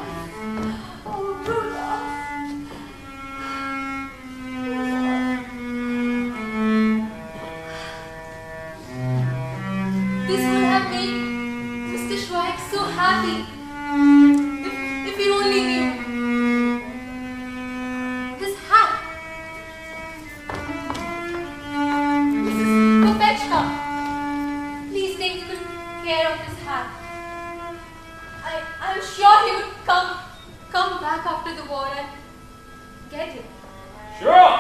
Oh, Rudolph. This would have made Mr. Schweik so happy if doing you? This hat. Mrs. Kopechka, please take good care of this hat. I'm sure he would come back after the war and get it. Sure.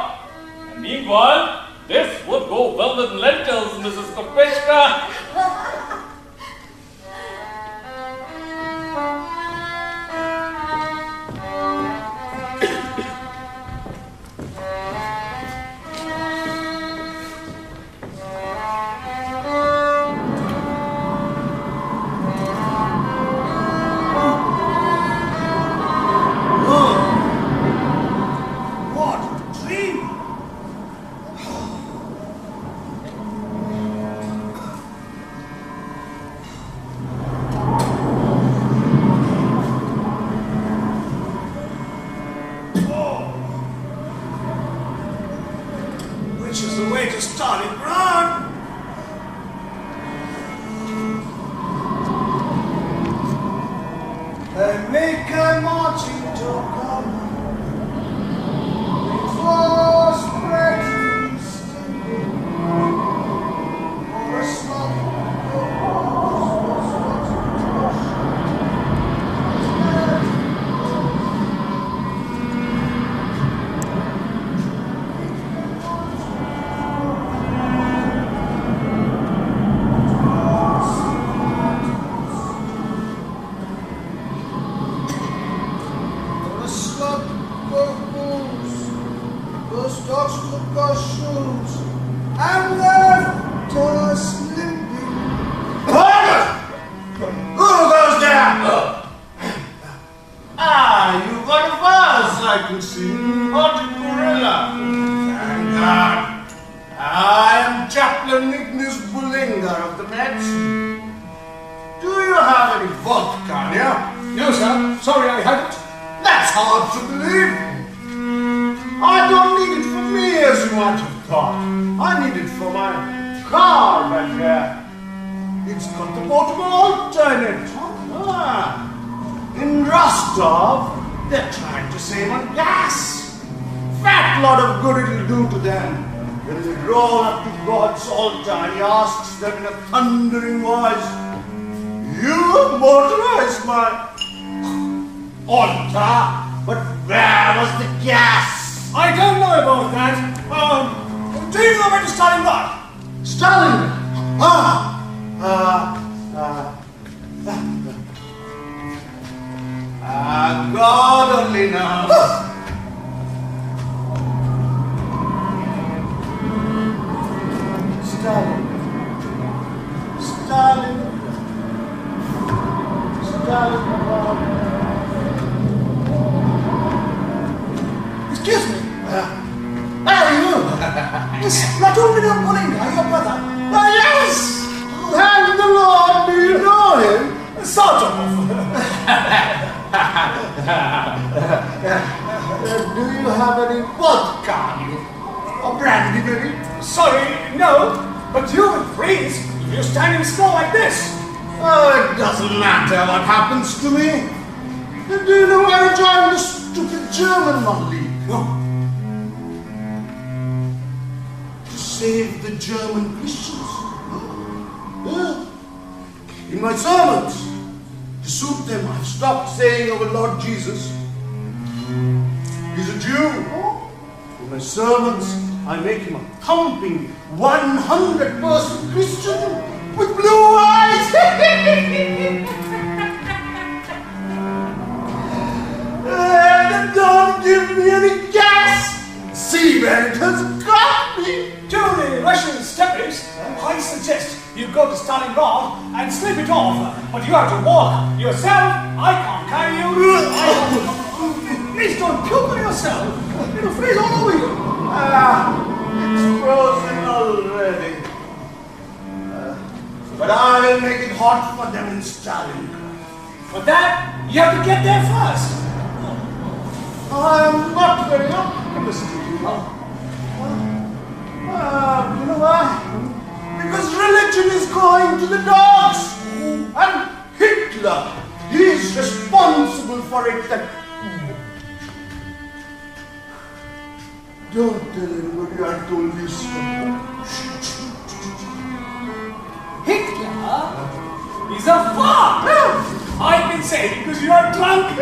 And meanwhile, this would go well with lentils, Mrs. Kopechka. Excuse me. Hey, you. Is Aurobindo Bullinger your brother? Yes. And the Lord, do you know him? Sort of. Do you have any vodka? Or brandy, maybe? Sorry, no. But you will freeze if you stand in snow like this. Oh, it doesn't matter what happens to me. Do you know why I joined the stupid German League? To save the German Christians. In my sermons, to suit them, I've stopped saying our Lord Jesus. He's a Jew. In my sermons, I make him a thumping 100% Christian with blue eyes. And don't give me any gas. See where it has got me. To the Russian steppers, I suggest you go to Stalingrad and slip it off. But you have to walk yourself. I can't carry you. Please don't puke on yourself. It'll freeze all over you. It's frozen already. But I will make it hot for them in Stalingrad. For that, you have to get there first. I am not very optimistic, you know. You know why? Because religion is going to the dogs. And Hitler, he is responsible for it. That tell anybody I told you so. Hitler is a fart! I can say it because you are drunk.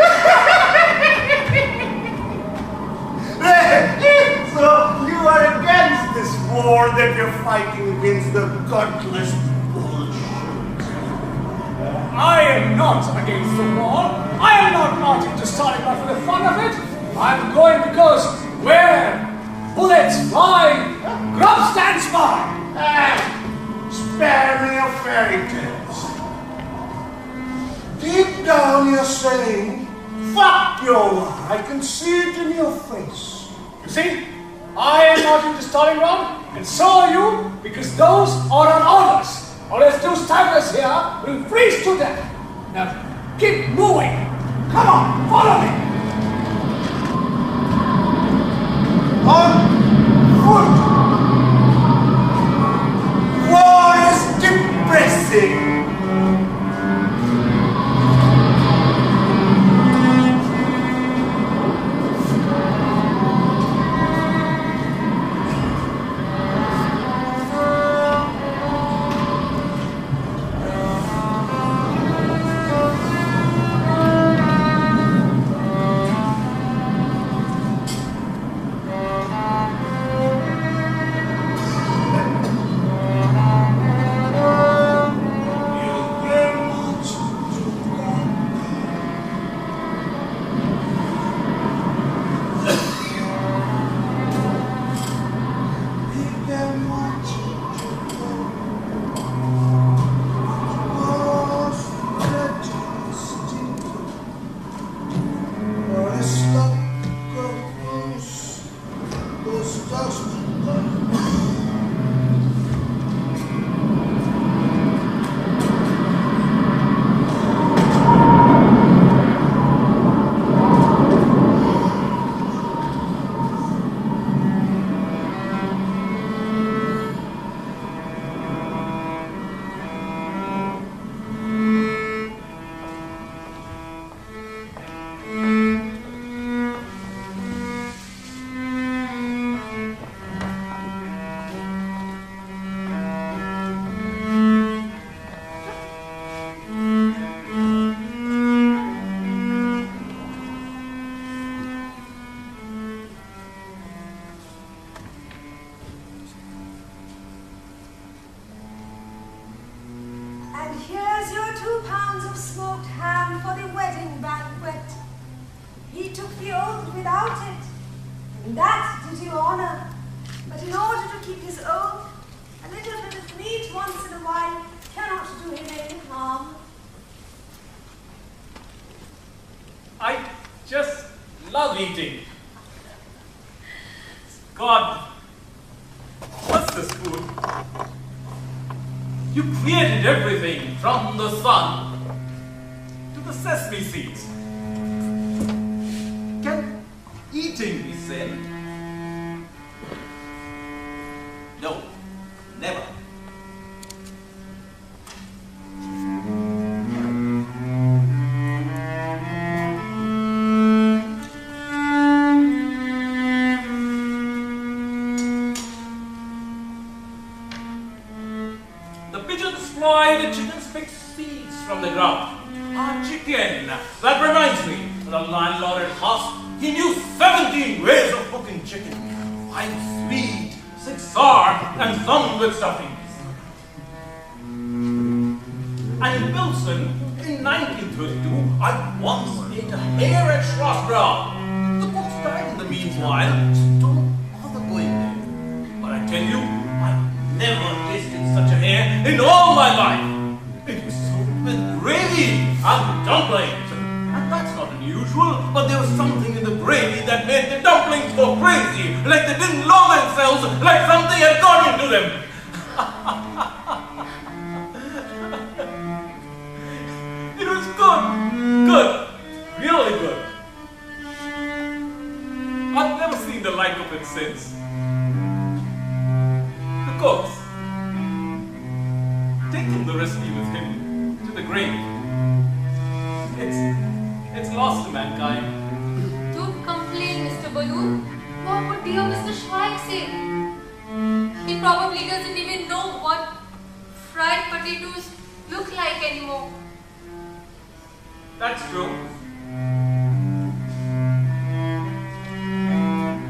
So you are against this war that you're fighting against the godless bullshit. I am not against the war. I am not marching to Stalingrad for the fun of it. I am going because where bullets fly, Grub stands by. Spare me your fairy tales. Deep down you're saying, fuck your war. I can see it in your face. You see, I am marching to Stalingrad, and so are you, because those are our orders. Or else two stragglers here will freeze to death. Now, keep moving. Come on, follow me. On foot. War is depressing. Don't complain, Mr. Baloun. War What would dear Mr. Schweik say? He probably doesn't even know what fried potatoes look like anymore. That's true.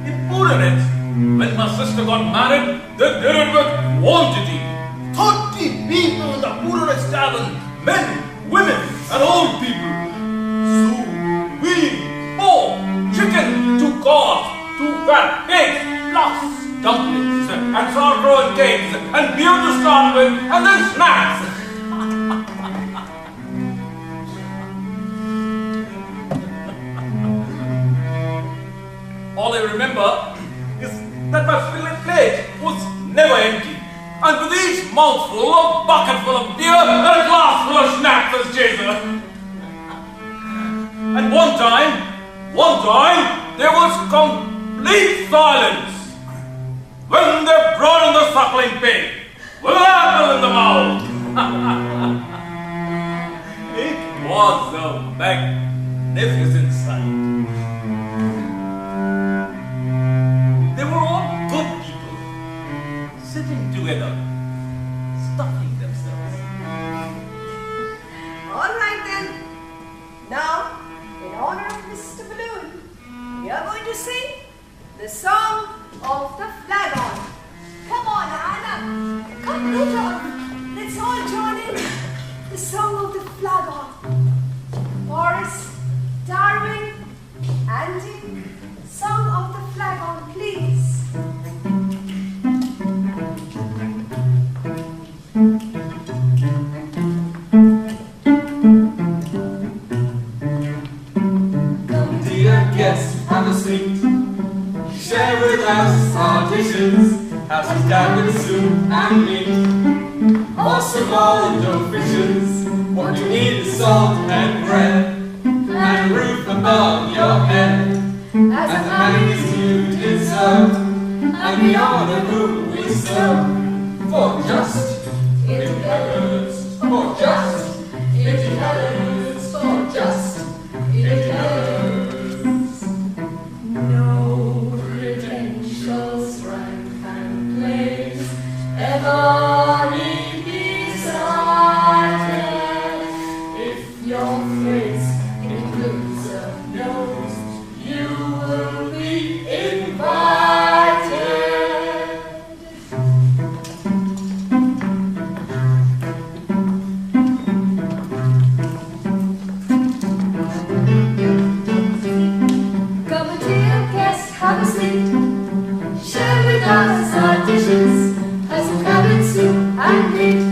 In Budapest, when my sister got married, they did it with quantity. 30 people in the Budapest tavern, men, women, and old people. Soup, wheat, pork, chicken, 2 corns, 2 fat pigs, plus dumplings, and sauerkraut and cakes, and beer to start with, and then snacks. All I remember is that my fillet plate was never empty, and with each mouthful, a bucket full of beer and a glass full of snacks as chaser. And one time, there was complete silence when they brought in the suckling pig with an apple in the mouth. It was a magnificent sight. They were all good people, sitting together, stuffing themselves. All right then. Now, in honor of Mr. Baloun, we are going to sing the song of the flagon. Come on, Anna. Come, Luton. Let's all join in. The song of the flagon. Boris, Darwin, Andy, song of the flagon, please. Come, dear guests, have a seat. Share with us our dishes. Have some gathered soup and meat. Awesome olive fishes. What you need is salt and bread, and a roof above your head. As the man you deserve, and we honor who we serve. For just $80, for just $80, for just $80. No credentials, rank and place ever need be cited. If your face includes a nose, you will be invited. Come, dear guests, have a seat. Share with us our dishes. Have some cabbage soup and meat.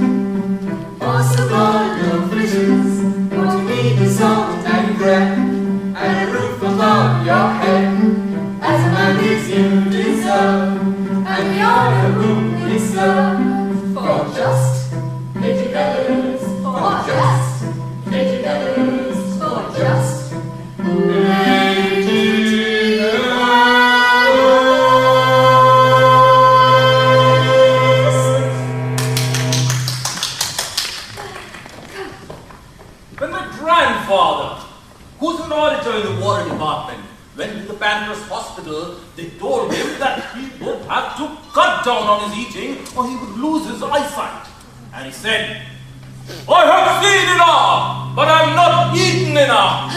Awesome olive fishes. What you need is salt and bread, and a roof above your head. As a man is you deserve, and we honor whom we serve. For just $80, for just $80, for just $80. When my grandfather, who's an auditor in the water department, went to the Pancras hospital, they told him that he would have to cut down on his eating or he would lose his eyesight. And he said, I have seen enough, but I've not eaten enough.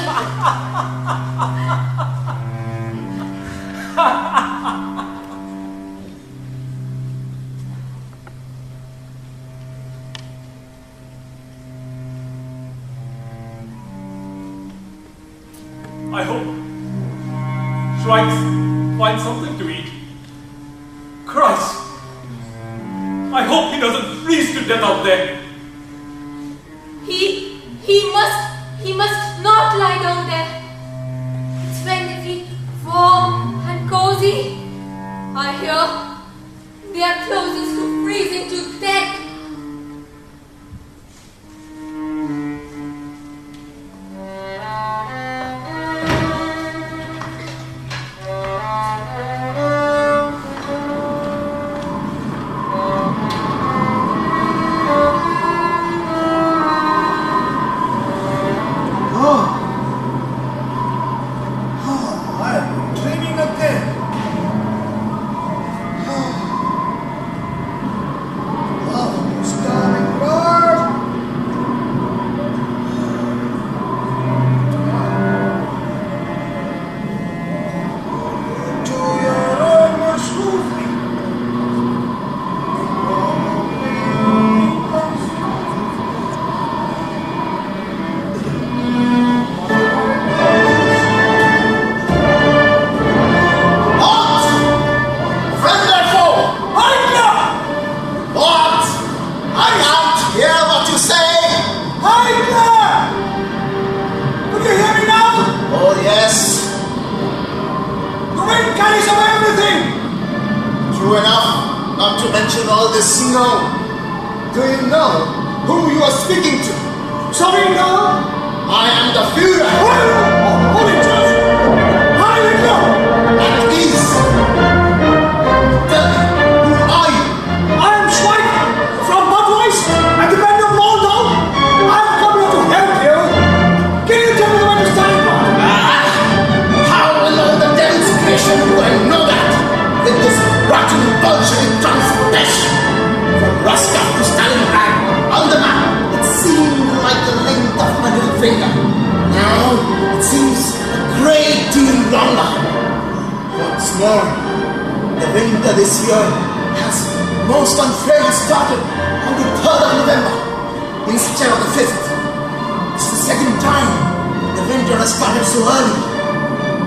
I hope Schweik finds something to eat. Christ! I hope he doesn't freeze to death out there. He must not lie down there. It's when they feel warm and cozy. I hear they are closest to freezing to death. Yes. The wind carries away everything. True enough, not to mention all this snow. Do you know whom you are speaking to? Sorry, no. I am the Führer. Holy Jesus! How do you know? At ease. Tell me, who are you? I am Schweik from Budweiser at the bend of Moldau. I've come here to help you. Can you tell me the way to Stalingrad? How in all the devil's creation do I know that? With this rotten Bolshevik transportation from Rostov to Stalingrad on the map, it seemed like the length of my little finger. Now it seems a great deal longer. What's more, the winter this year has most unfairly started on the 3rd of November instead of the 5th. It's the second time the winter has started so early.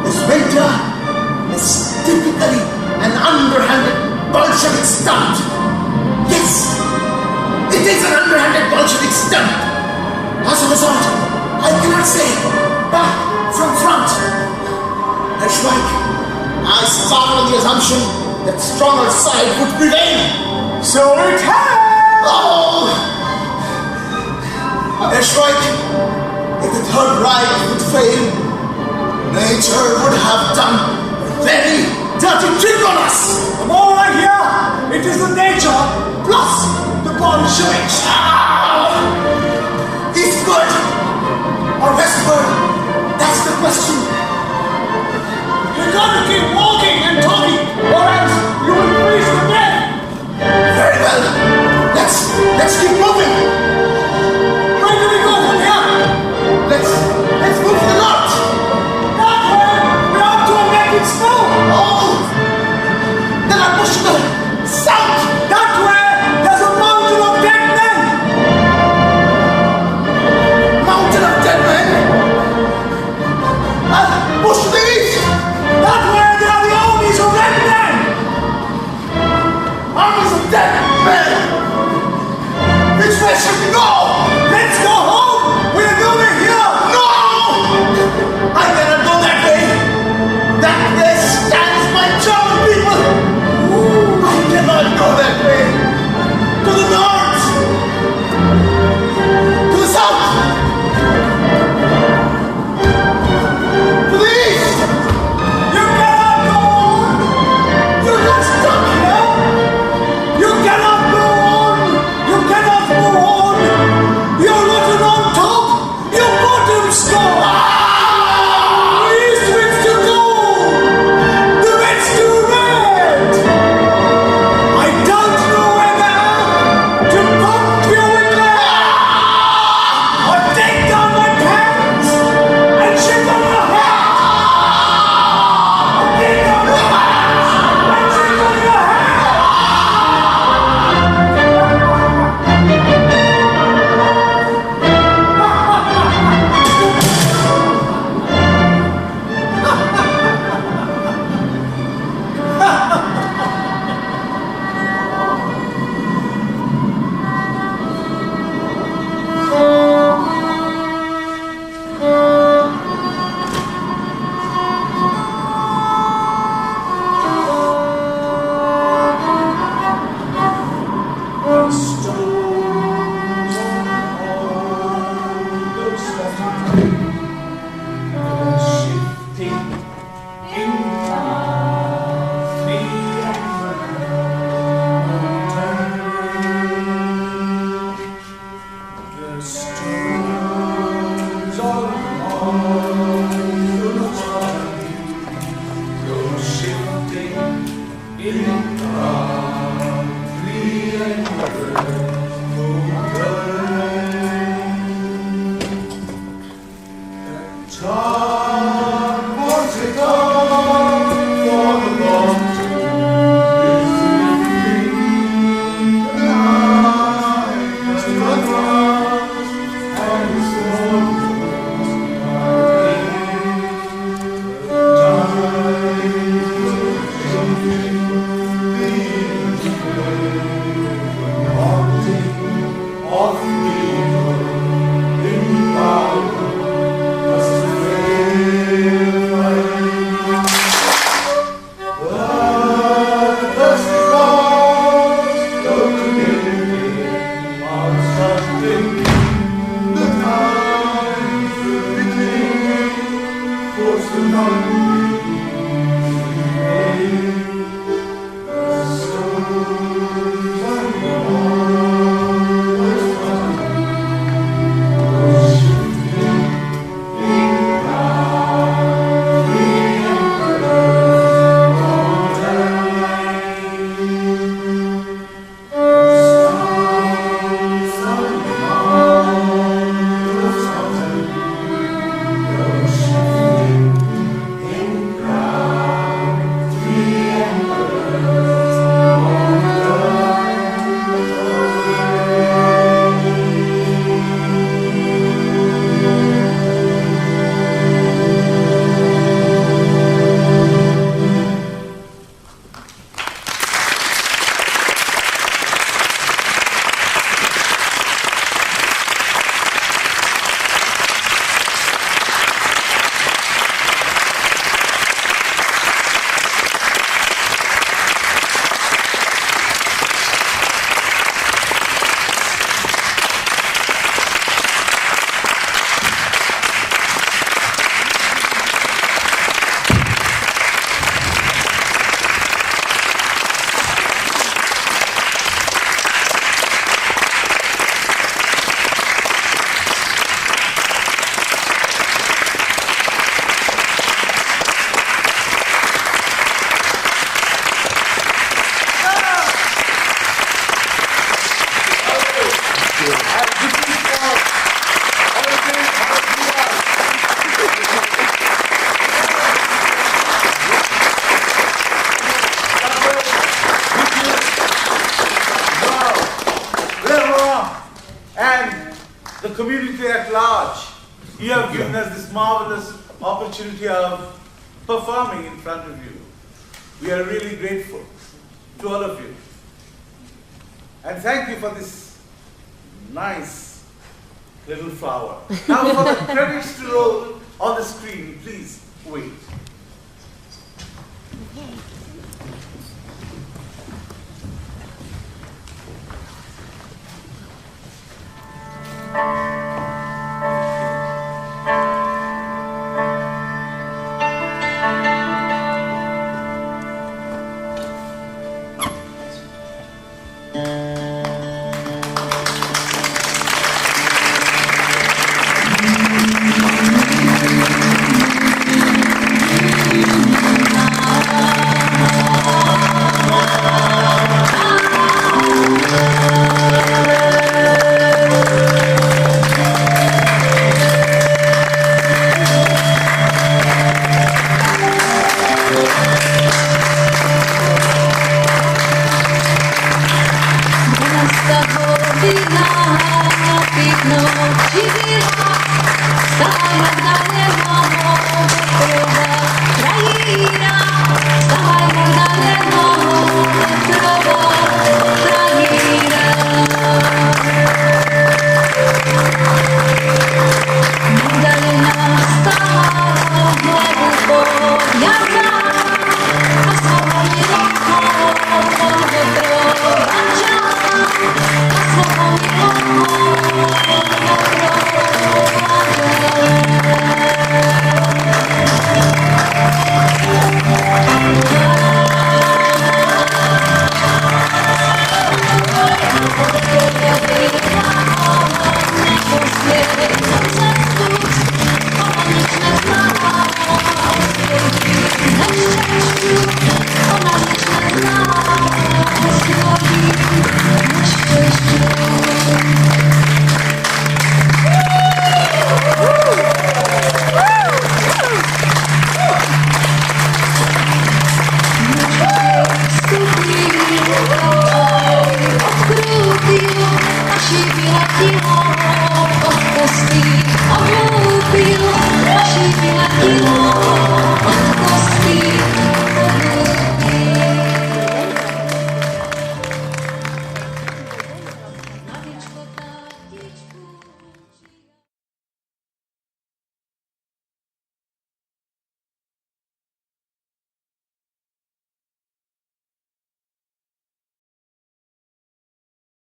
This winter is typically an underhanded Bolshevik stunt. Yes, it is an underhanded Bolshevik stunt. As a result, I cannot say back from front. Herr Schweik, I start on the assumption that stronger side would prevail. So it has! Oh! Herr Schweik, if the Third Reich would fail, nature would have done a very dirty trick on us. The more I hear, it is the nature plus the Bolsheviks. Eastward or westward? That's the question. You're going to keep walking and talking, or else you will freeze to death. Very well. Let's keep moving. Where do we go from here? Let's move to the north. That way, we're up to a neck in snow. Oh! Then I push to the south. That way, there's a mountain of dead men. Mountain of dead men. I'll push to the east. That way, there are the armies of dead men. Armies of dead men. Which way should we go? Let's go home. We're going here. No! I cannot go that way. That way stands my German people. I cannot go that way. To the north. To the south. To the east. You cannot go on. You're not stuck here. You cannot go on. You cannot go on. You're rotten on top. Your bottom's gone. East winds to go. The red's too red. I don't know whether to pump you with lead or take down my pants and shit on your head. Or take down your pants and shit on your head. Of me, in power, You have given us this marvelous opportunity of performing in front of you. We are really grateful to all of you. And thank you for this nice little flower. Now for the credits to roll on the screen, please wait. Let's